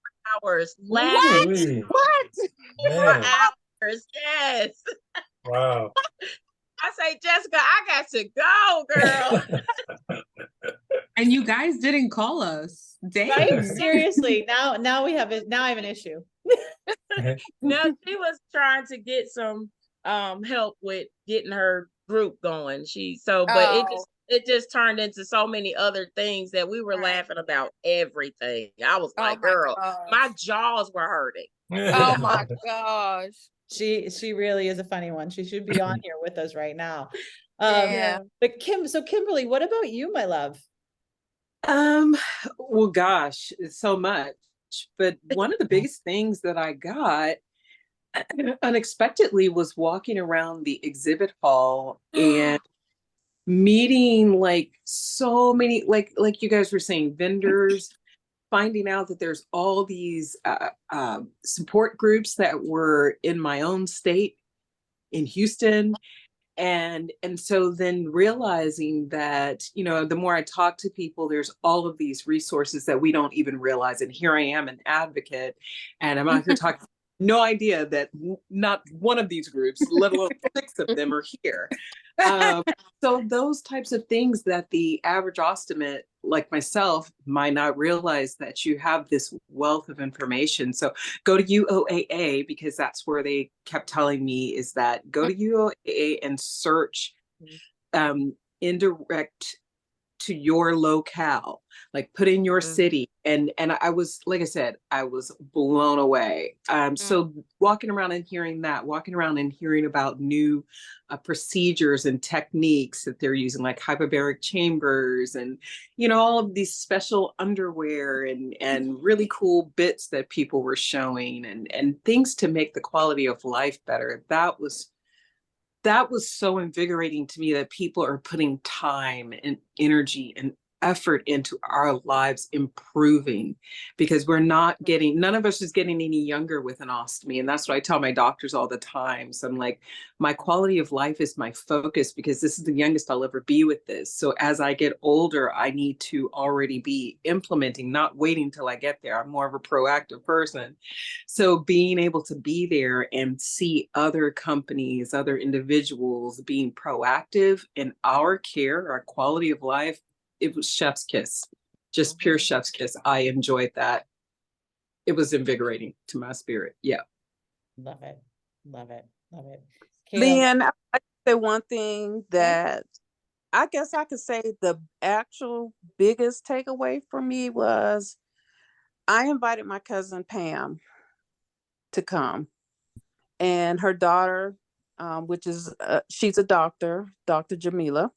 hours. What? 4 hours, yes. Wow. I say, Jessica, I got to go, girl. And you guys didn't call us. Dang. Right? Seriously. Now I have an issue. No, she was trying to get some help with getting her group going. It just turned into so many other things that we were laughing about everything. I was like, girl, my jaws were hurting. Oh my gosh. She really is a funny one. She should be on here with us right now. But Kimberly, what about you, my love? Well, gosh, so much. But one of the biggest things that I got unexpectedly was walking around the exhibit hall and meeting like so many, like you guys were saying, vendors, finding out that there's all these support groups that were in my own state in Houston. And so then realizing that, you know, the more I talk to people, there's all of these resources that we don't even realize. And here I am, an advocate, and I'm out here talking, no idea that not one of these groups, let alone 6 of them, are here. So those types of things that the average ostomate like myself might not realize, that you have this wealth of information. So go to UOAA, because that's where they kept telling me, is that go to UOAA and search indirect to your locale, like put in your city. And I was, like I said, I was blown away. So walking around and hearing about new procedures and techniques that they're using, like hyperbaric chambers, and, you know, all of these special underwear and really cool bits that people were showing, and things to make the quality of life better. That was so invigorating to me, that people are putting time and energy and effort into our lives improving, because none of us is getting any younger with an ostomy. And that's what I tell my doctors all the time. So I'm like, my quality of life is my focus, because this is the youngest I'll ever be with this. So as I get older, I need to already be implementing, not waiting till I get there. I'm more of a proactive person. So being able to be there and see other companies, other individuals being proactive in our care, our quality of life, it was chef's kiss, just pure chef's kiss. I enjoyed that. It was invigorating to my spirit. Yeah. Love it. Love it. Love it. LeeAnne, I say one thing that I guess I could say the actual biggest takeaway for me was I invited my cousin Pam to come, and her daughter, which is she's a doctor, Dr. Jamila.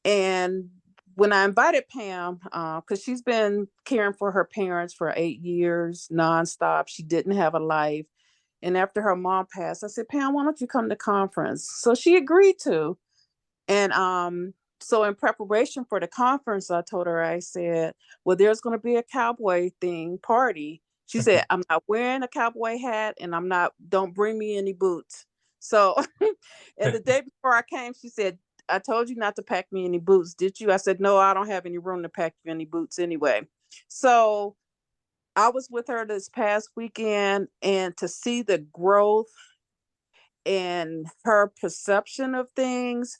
And when I invited Pam, because she's been caring for her parents for 8 years nonstop, she didn't have a life. And after her mom passed, I said, Pam, why don't you come to conference? So she agreed to. And so in preparation for the conference, I told her, I said, well, there's going to be a cowboy thing party. She said, I'm not wearing a cowboy hat, and don't bring me any boots. So, and the day before I came, she said, I told you not to pack me any boots, did you? I said, no, I don't have any room to pack you any boots anyway. So I was with her this past weekend, and to see the growth and her perception of things,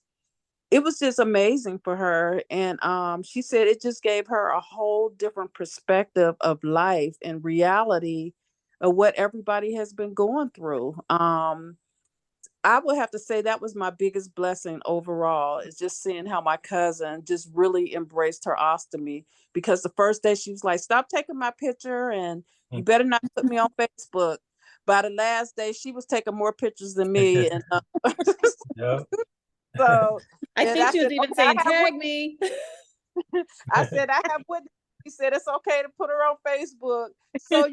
it was just amazing for her. And she said it just gave her a whole different perspective of life and reality of what everybody has been going through. I would have to say that was my biggest blessing overall, is just seeing how my cousin just really embraced her ostomy. Because the first day she was like, stop taking my picture, and you better not put me on Facebook. By the last day, she was taking more pictures than me. And Yeah. so I think she was said, even okay, saying, tag me. I said, I have witnesses. He said, it's okay to put her on Facebook. So,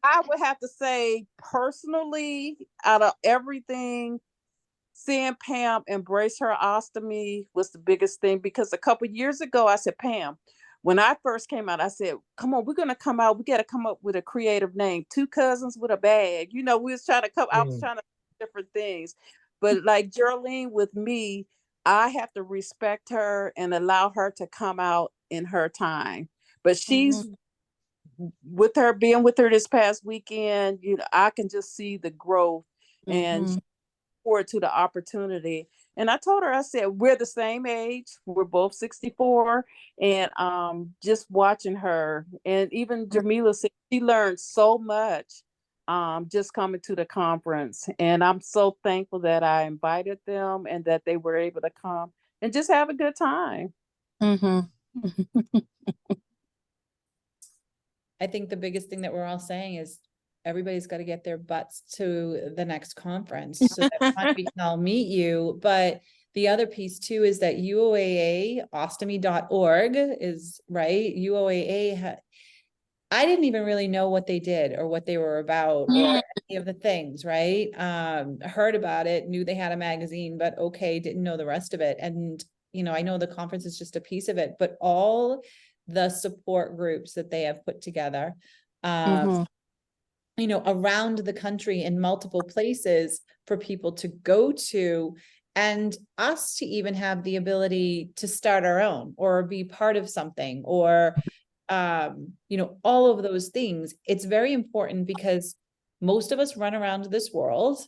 I would have to say, personally, out of everything, seeing Pam embrace her ostomy was the biggest thing. Because a couple of years ago, I said, Pam, when I first came out, I said, come on, we're going to come out. We got to come up with a creative name. 2 cousins with a bag. We was trying to I was trying to do different things. But like Jearlean with me, I have to respect her and allow her to come out in her time. But she's with her being with her this past weekend, I can just see the growth and forward to the opportunity. And I told her, I said, we're the same age. We're both 64. And just watching her, and even Jamila said she learned so much just coming to the conference. And I'm so thankful that I invited them and that they were able to come and just have a good time. I think the biggest thing that we're all saying is everybody's got to get their butts to the next conference so that we can all meet you. But the other piece too is that UOAA, ostomy.org is right. UOAA, I didn't even really know what they did or what they were about or any of the things, right? Heard about it, knew they had a magazine, but okay, didn't know the rest of it. And, I know the conference is just a piece of it, but all the support groups that they have put together, Mhm. you know, around the country in multiple places for people to go to, and us to even have the ability to start our own or be part of something, or you know, all of those things. It's very important because most of us run around this world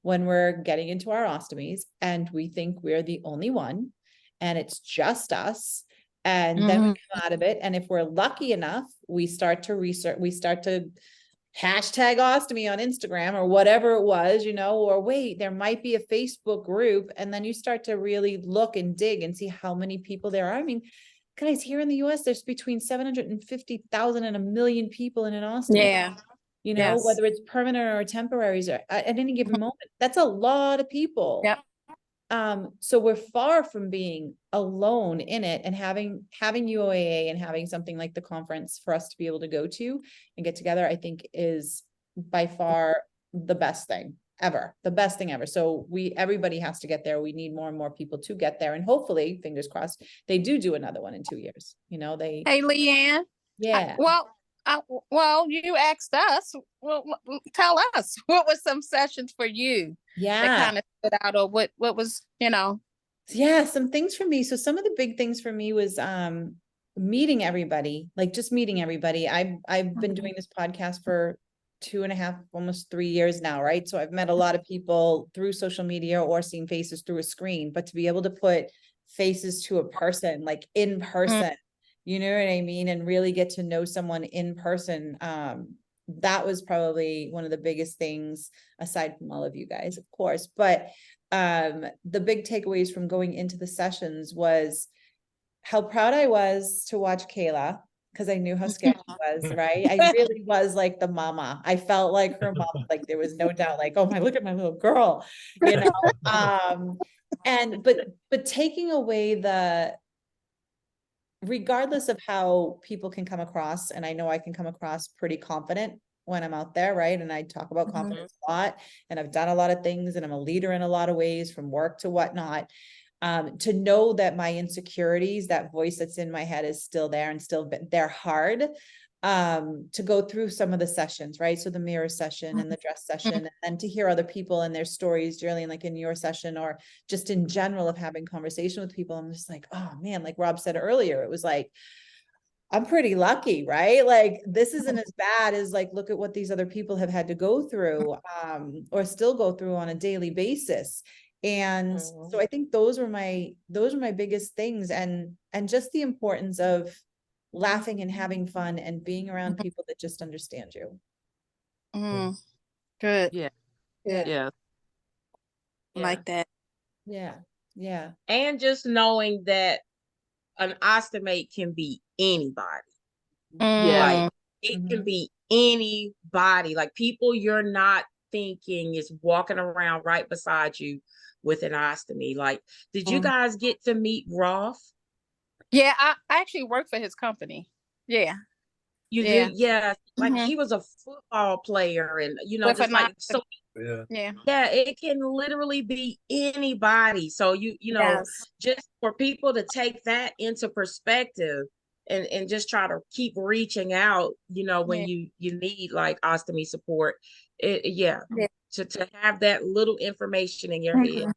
when we're getting into our ostomies and we think we're the only one and it's just us. And then we come out of it. And if we're lucky enough, we start to research, we start to hashtag ostomy on Instagram or whatever it was, you know, or wait, there might be a Facebook group. And then you start to really look and dig and see how many people there are. I mean, guys, here in the US, there's between 750,000 and 1 million people in an ostomy. Yeah. You know, Yes. whether it's permanent or temporaries or at any given moment, that's a lot of people. Yep. So we're far from being alone in it, and having UOAA and having something like the conference for us to be able to go to and get together, I think is by far the best thing ever, the best thing ever. So everybody has to get there. We need more and more people to get there. And hopefully, fingers crossed, they do another one in 2 years. You know, Hey, LeeAnne. yeah. Well, you asked us. Well, tell us, what were some sessions for you that kind of stood out, or what was, you know? Yeah, some things for me. So some of the big things for me was meeting everybody, like just meeting everybody. I've been doing this podcast for 2.5, almost 3 years now, right? So I've met a lot of people through social media or seen faces through a screen, but to be able to put faces to a person, like in person, you know what I mean? And really get to know someone in person. That was probably one of the biggest things, aside from all of you guys, of course. But the big takeaways from going into the sessions was how proud I was to watch Kayla, because I knew how scared she was, right? I really was like the mama. I felt like her mom, like there was no doubt, like, oh my, look at my little girl, you know? But taking away regardless of how people can come across, and I know I can come across pretty confident when I'm out there, right? And I talk about confidence a lot, and I've done a lot of things, and I'm a leader in a lot of ways, from work to whatnot. To know that my insecurities, that voice that's in my head, is still there and still they're hard. To go through some of the sessions, right? So the mirror session and the dress session, and then to hear other people and their stories, Jearlean, like in your session, or just in general of having conversation with people. I'm just like, oh man, like Rob said earlier, it was like, I'm pretty lucky, right? Like this isn't as bad as, like, look at what these other people have had to go through, or still go through on a daily basis. And so I think those were my biggest things, and just the importance of laughing and having fun and being around people that just understand you. Good. Yeah. Good. Yeah. Like that. Yeah. Yeah. And just knowing that an ostomate can be anybody. Like it can be anybody, like people you're not thinking is walking around right beside you with an ostomy. Like, did you guys get to meet Rolf? Yeah, I actually work for his company. Yeah. You did? Yeah. Like he was a football player, and you know, With just like so. Yeah. Yeah, it can literally be anybody. So you know, just for people to take that into perspective and just try to keep reaching out, you know, when you need like ostomy support. To have that little information in your head.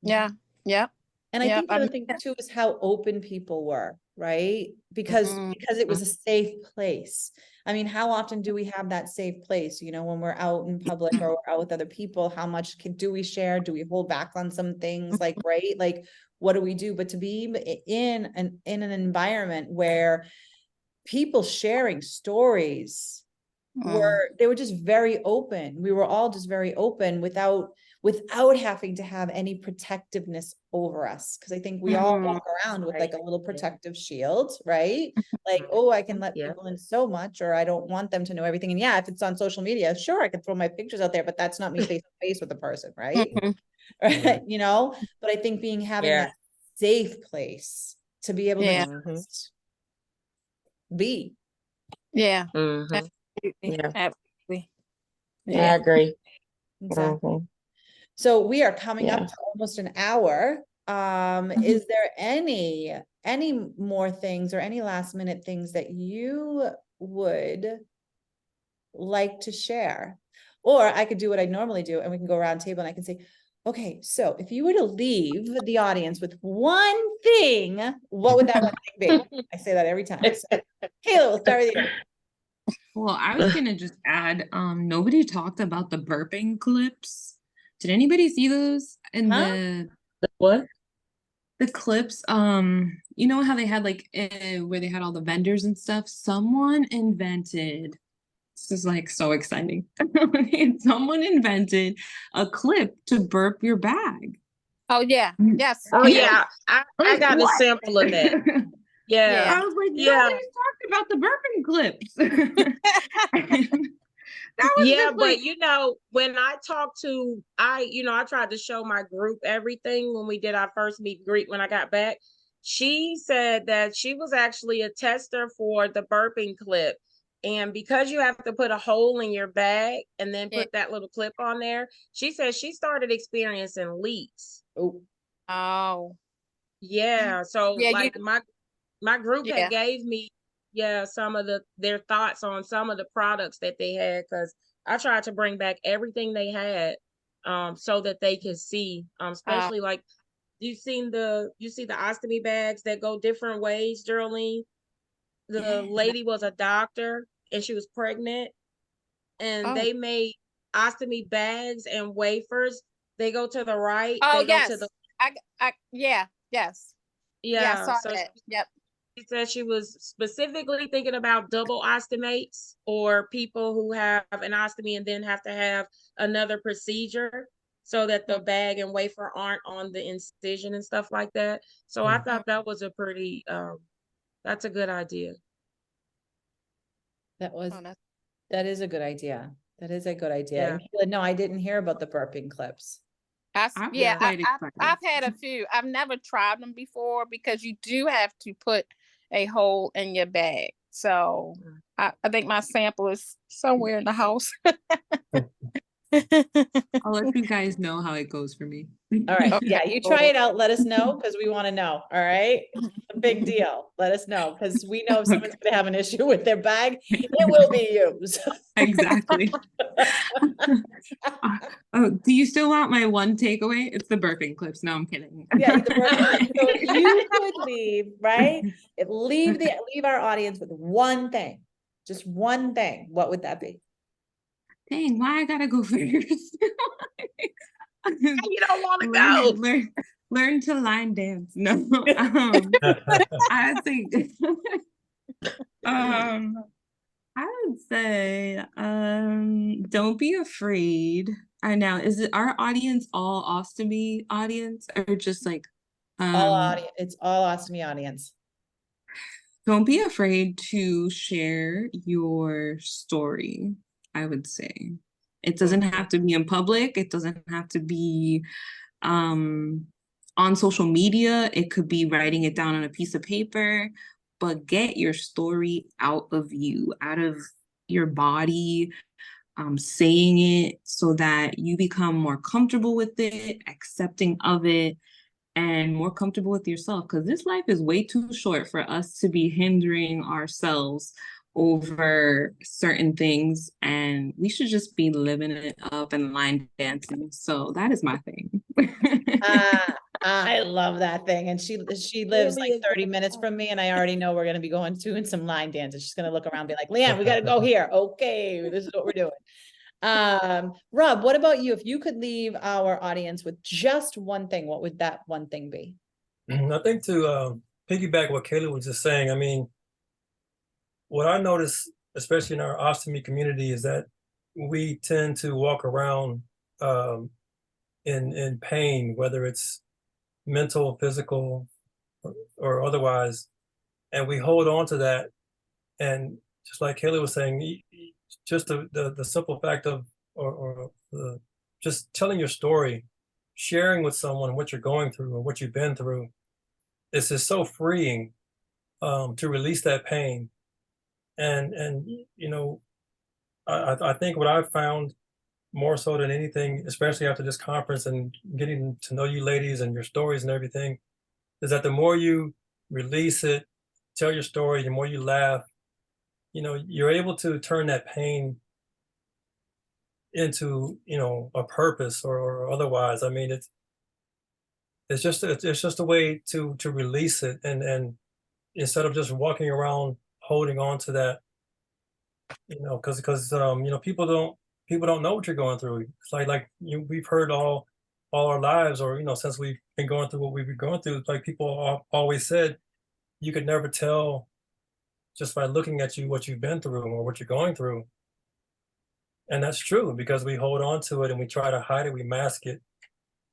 Yeah. Yep. And I think the other thing too is how open people were, right? Because it was a safe place. I mean, how often do we have that safe place? You know, when we're out in public or we're out with other people, how much do we share? Do we hold back on some things? Like, right? Like, what do we do? But to be in an environment where people sharing stories they were just very open. We were all just very open without having to have any protectiveness over us. Because I think we all walk around with like a little protective shield, right? Like, oh, I can let people in so much, or I don't want them to know everything. And yeah, if it's on social media, sure, I can throw my pictures out there, but that's not me face to face with the person, right? Right? You know, but I think having that safe place to be able to just be. Yeah. Yeah, absolutely. Yeah, I agree. Exactly. So we are coming up to almost an hour. Is there any more things or any last minute things that you would like to share? Or I could do what I normally do and we can go around table and I can say, okay, so if you were to leave the audience with one thing, what would that one thing be? I say that every time. So, Kayla, we'll start with you. Well, I was gonna just add, nobody talked about the burping clips. Did anybody see those in Huh? What? the clips? You know how they had like where they had all the vendors and stuff? Someone invented, this is like so exciting. Someone invented a clip to burp your bag. Oh yeah, Mm. yes. Oh Yeah. yeah, I Like, got a what? sample of that. Yeah. I was like, Yeah. nobody's talked about the burping clips. That was Yeah, just but like, you know, when I talked to I tried to show my group everything when we did our first meet and greet when I got back. She said that she was actually a tester for the burping clip. And because you have to put a hole in your bag and then Yeah. put that little clip on there, she said she started experiencing leaks. Oh, Oh, Yeah. So yeah, like my group yeah. had gave me some of their thoughts on some of the products that they had, because I tried to bring back everything they had so that they could see, especially like you see the ostomy bags that go different ways, Jearlean. The Yeah. lady was a doctor and she was pregnant, and Oh, they made ostomy bags and wafers. They go to the right, oh they go to yes. the Yeah, yes. Yeah, I yeah. saw So that. Yep. she said she was specifically thinking about double ostomates, or people who have an ostomy and then have to have another procedure so that the bag and wafer aren't on the incision and stuff like that. So I thought that was a pretty that's a good idea. that was, Oh, that's, that is a good idea. That is a good idea. Yeah. And Kayla, no, I didn't hear about the burping clips. I'm yeah, Yeah. quite I've excited. had a few. I've never tried them before because you do have to put a hole in your bag. So I think my sample is somewhere in the house. I'll let you guys know how it goes for me. All right. Okay. Yeah, you try it out. Let us know because we want to know. All right. It's a big deal. Let us know because we know if someone's going to have an issue with their bag, it will be you. So- Exactly. Oh, do you still want my one takeaway? It's the burping clips. No, I'm kidding. Yeah, the burping. So if you could leave, right? Leave our audience with one thing, just one thing. What would that be? Dang, why I gotta go first? You don't want to go. Learn to line dance. No, I think I would say don't be afraid. I know, is it our audience all ostomy audience or just like All audience. It's all ostomy audience. don't be afraid to share your story, I would say. It doesn't have to be in public. It doesn't have to be on social media. It could be writing it down on a piece of paper, but get your story out of you, out of your body, saying it so that you become more comfortable with it, accepting of it, and more comfortable with yourself, because this life is way too short for us to be hindering ourselves over certain things, and we should just be living it up and line dancing. So that is my thing. I love that thing. And she lives like 30 minutes from me, and I already know we're going to be going doing some line dances. She's going to look around and be like, LeeAnne, we got to go here. Okay, this is what we're doing. Rob, what about you? If you could leave our audience with just one thing, what would that one thing be? I think to piggyback what Kayla was just saying, I mean, what I notice, especially in our ostomy community, is that we tend to walk around in pain, whether it's mental, physical, or otherwise, and we hold on to that. And just like Kayla was saying, just the simple fact of just telling your story, sharing with someone what you're going through or what you've been through, it's just so freeing to release that pain. And you know, I think what I've found more so than anything, especially after this conference and getting to know you ladies and your stories and everything, is that the more you release it, tell your story, the more you laugh, you know, you're able to turn that pain into, you know, a purpose or otherwise. I mean, it's just a way to release it, and instead of just walking around holding on to that, you know, because you know, people don't know what you're going through. It's like we've heard all our lives, or you know, since we've been going through what we've been going through. It's like people always said, you could never tell just by looking at you what you've been through or what you're going through. And that's true, because we hold on to it and we try to hide it, we mask it.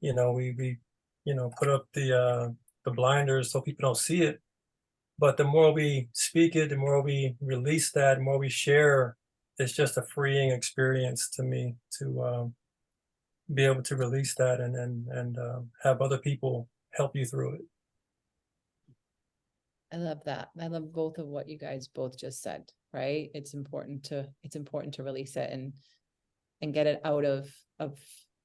You know, we you know, put up the blinders so people don't see it. But the more we speak it, the more we release that, the more we share, it's just a freeing experience to me to be able to release that and have other people help you through it. I love that. I love both of what you guys both just said, right? It's important to release it and get it out of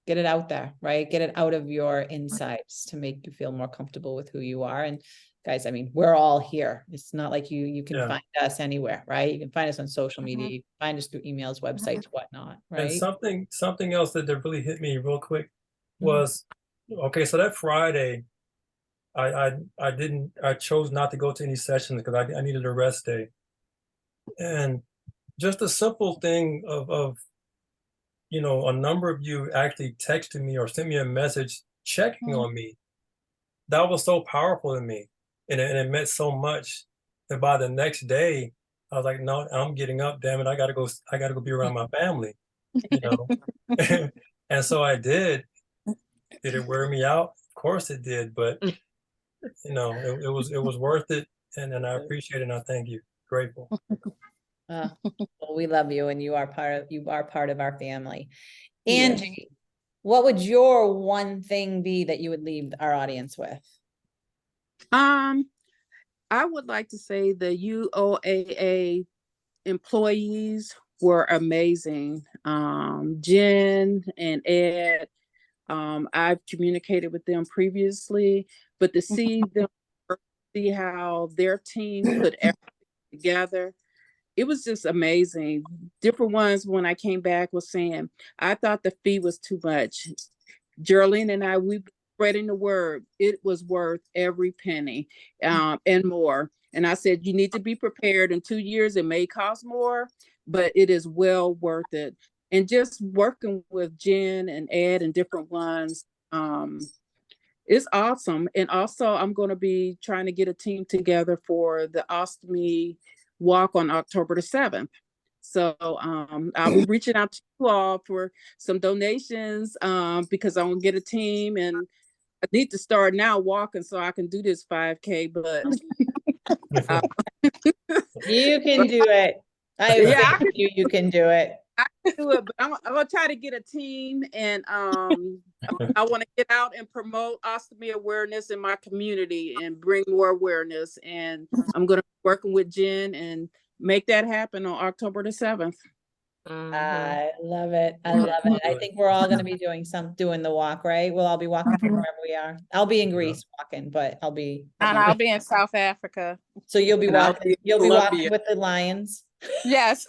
get it out there, right? Get it out of your insides to make you feel more comfortable with who you are. And guys, I mean, we're all here. It's not like you can find us anywhere, right? You can find us on social media, you can find us through emails, websites, whatnot, right? And something else that really hit me real quick was, okay, so that Friday, I chose not to go to any sessions because I needed a rest day. And just a simple thing of you know, a number of you actually texted me or sent me a message checking on me. That was so powerful to me. And it meant so much that by the next day, I was like, no, I'm getting up, damn it. I gotta go be around my family, you know. And so I did. Did it wear me out? Of course it did, but you know, it was worth it. And I appreciate it and I thank you. Grateful. Well, we love you, and you are part of our family. Angie, what would your one thing be that you would leave our audience with? I would like to say the UOAA employees were amazing. Jen and Ed, I've communicated with them previously, but to see them, see how their team put everything together, it was just amazing. Different ones when I came back was saying, I thought the fee was too much. Jearlean and I, we spreading the word. It was worth every penny and more. And I said, you need to be prepared. In 2 years, it may cost more, but it is well worth it. And just working with Jen and Ed and different ones, it's awesome. And also, I'm going to be trying to get a team together for the ostomy walk on October the 7th. So I'll be reaching out to you all for some donations because I want to get a team, and I need to start now walking so I can do this 5K. But you can do it. You can do it. I can do it, but I'm gonna try to get a team, and I want to get out and promote ostomy awareness in my community and bring more awareness. And I'm gonna be working with Jen and make that happen on October the 7th. I love it. I love it. I think we're all going to be doing the walk, right? We'll all be walking from wherever we are. I'll be in Greece walking, but I'll be in South Africa. So you'll be walking. You'll be walking with the lions. Yes.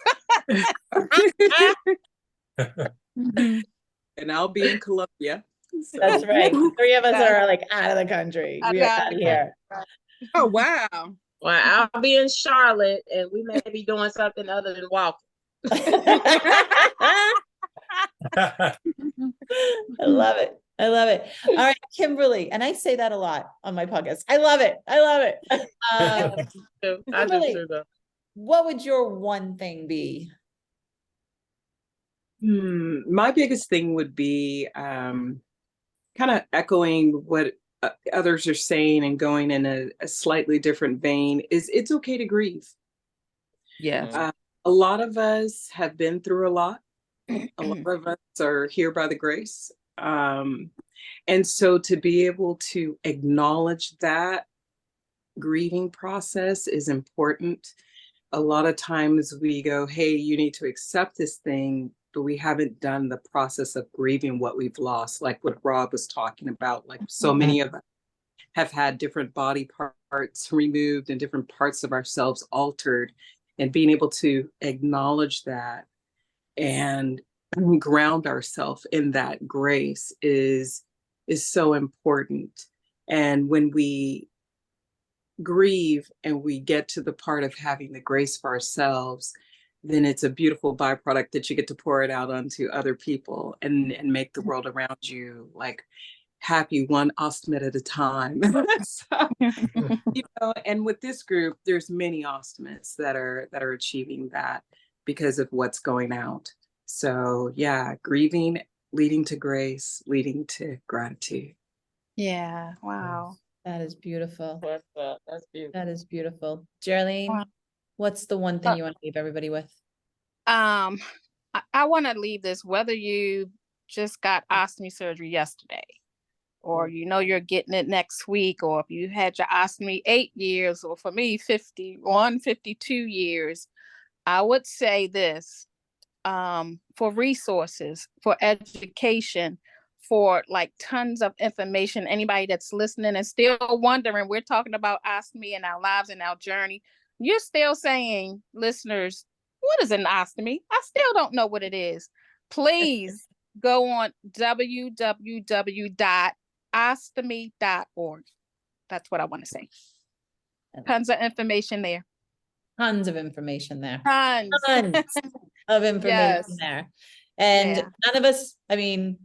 And I'll be in Colombia. So. That's right. 3 of us are like out of the country. We are out here. Oh, wow. Well, I'll be in Charlotte, and we may be doing something other than walking. I love it. I love it. All right, Kimberly, and I say that a lot on my podcast. I love it. I love it. Kimberly, what would your one thing be? My biggest thing would be kind of echoing what others are saying and going in a slightly different vein, is it's okay to grieve. Yeah. A lot of us have been through a lot. A lot of us are here by the grace. And so to be able to acknowledge that grieving process is important. A lot of times we go, hey, you need to accept this thing. but we haven't done the process of grieving what we've lost, like what Rob was talking about. Like so many of us have had different body parts removed and different parts of ourselves altered, and being able to acknowledge that and ground ourselves in that grace is so important. And when we grieve and we get to the part of having the grace for ourselves, then it's a beautiful byproduct that you get to pour it out onto other people and make the world around you like happy, one ostomate at a time. So, you know, and with this group, there's many ostomates that are achieving that because of what's going out. So yeah, grieving leading to grace, leading to gratitude. Yeah. Wow. That is beautiful. That's beautiful. That is beautiful. Jearlean, Wow. what's the one thing you want to leave everybody with? I want to leave this, whether you just got ostomy surgery yesterday, or you know you're getting it next week, or if you had your ostomy 8 years, or for me 51, 52 years, I would say this, for resources, for education, for like tons of information, anybody that's listening and still wondering, we're talking about ostomy in our lives and our journey. You're still saying, listeners, what is an ostomy? I still don't know what it is. Please go on www.ostomy.org. That's what I want to say. Tons of information there. Tons of information there. Tons. Tons of information Yes. there. And Yeah. none of us, I mean,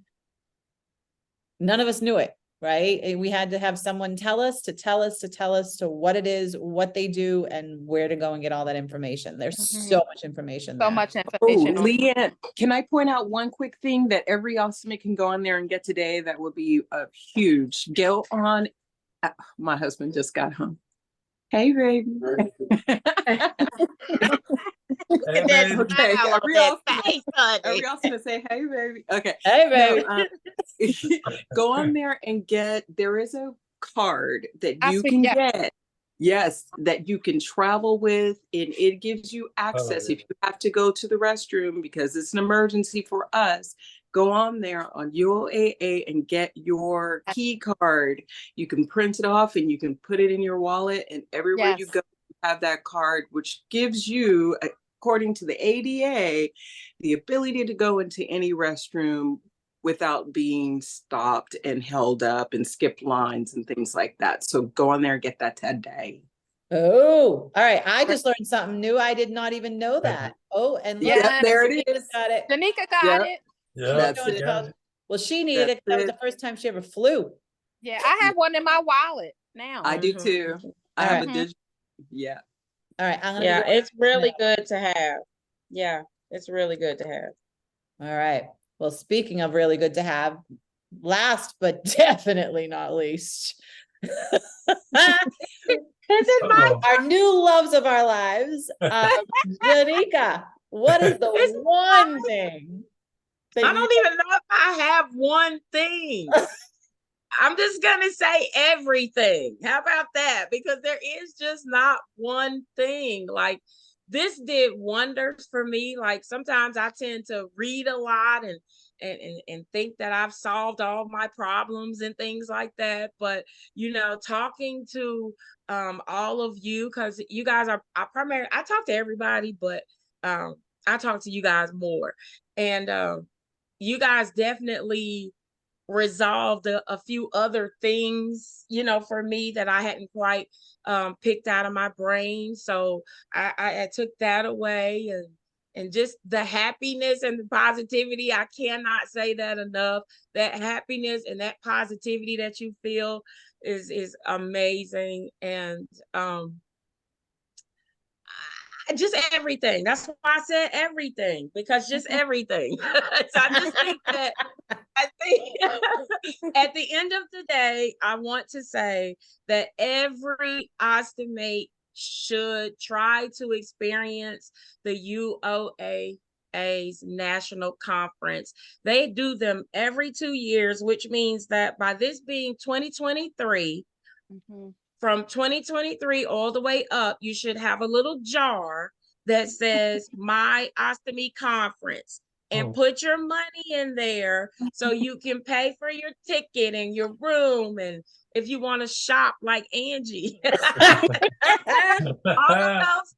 none of us knew it, right? We had to have someone tell us to what it is, what they do, and where to go and get all that information. There's so much information So there. much Oh, information. LeeAnne, can I point out one quick thing that every ostomate can go on there and get today? That would be a huge. Go on. My husband just got home. Hey, baby. Hey, baby. Okay, every ostomate say, hey, baby. Okay. Hey, baby. No, go on there and there is a card that you Ostomy, can yeah. get. Yes, that you can travel with, and it gives you access. If you have to go to the restroom because it's an emergency for us, go on there on UOAA and get your key card. You can print it off and you can put it in your wallet, and everywhere you Yes. go, you have that card, which gives you, according to the ADA, the ability to go into any restroom without being stopped and held up and skip lines and things like that. So go on there and get that today. Oh, all right. I just learned something new. I did not even know that. Oh, and look, Yeah, there it Janeca's is. got it. Janeca got Yep. it. Yeah, That's Showing it. us how- Well, she needed it. That's That was it. the first time she ever flew. Yeah, I have one in my wallet now. I do too. I All have right. a digital. Yeah. All right. I'm gonna Yeah, be it's really good to have. Yeah, it's really good to have. all right. Well, speaking of really good to have, last but definitely not least, our new loves of our lives, Janeca. What is the one thing that I you don't even know if I have one thing. I'm just gonna say everything. How about that? Because there is just not one thing. Like, this did wonders for me. Like, sometimes I tend to read a lot and think that I've solved all my problems and things like that. But you know, talking to all of you, because you guys are I talk to everybody, but I talk to you guys more. And you guys definitely resolved a few other things, you know, for me that I hadn't quite picked out of my brain. So I took that away, and just the happiness and the positivity. I cannot say that enough. That happiness and that positivity that you feel is amazing. And just everything. That's why I said everything, because just everything. So I just think that I think at the end of the day, I want to say that every ostomate should try to experience the UOAA's national conference. They do them every 2 years, which means that by this being 2023, from 2023 all the way up, you should have a little jar that says My Ostomy Conference. and put your money in there so you can pay for your ticket and your room. And if you want to shop like Angie, all of those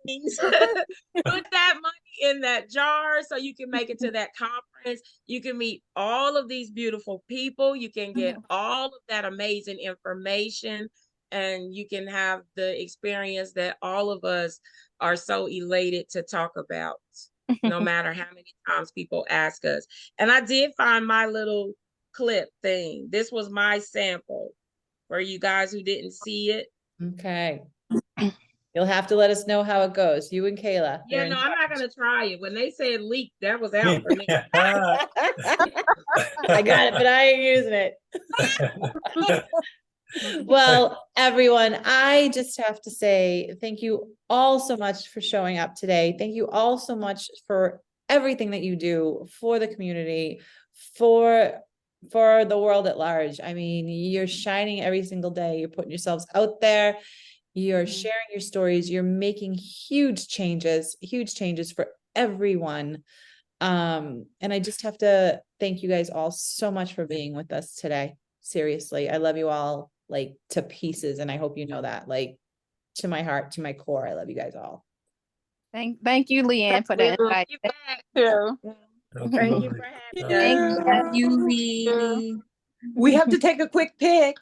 things, put that money in that jar so you can make it to that conference. You can meet all of these beautiful people. You can get all of that amazing information, and you can have the experience that all of us are so elated to talk about, no matter how many times people ask us. And I did find my little clip thing. This was my sample for you guys who didn't see it. Okay. You'll have to let us know how it goes. You and Kayla. Yeah, no, I'm not gonna try it. When they said leak, that was out for me. I got it, but I ain't using it. Well, everyone, I just have to say thank you all so much for showing up today. Thank you all so much for everything that you do for the community, for the world at large. I mean, you're shining every single day. You're putting yourselves out there. You're sharing your stories. You're making huge changes for everyone. And I just have to thank you guys all so much for being with us today. Seriously, I love you all like to pieces. And I hope you know that, like, to my heart, to my core. I love you guys all. Thank you, LeeAnne, for that invite. Thank you for having us. Thank you, Lee. We have to take a quick pic.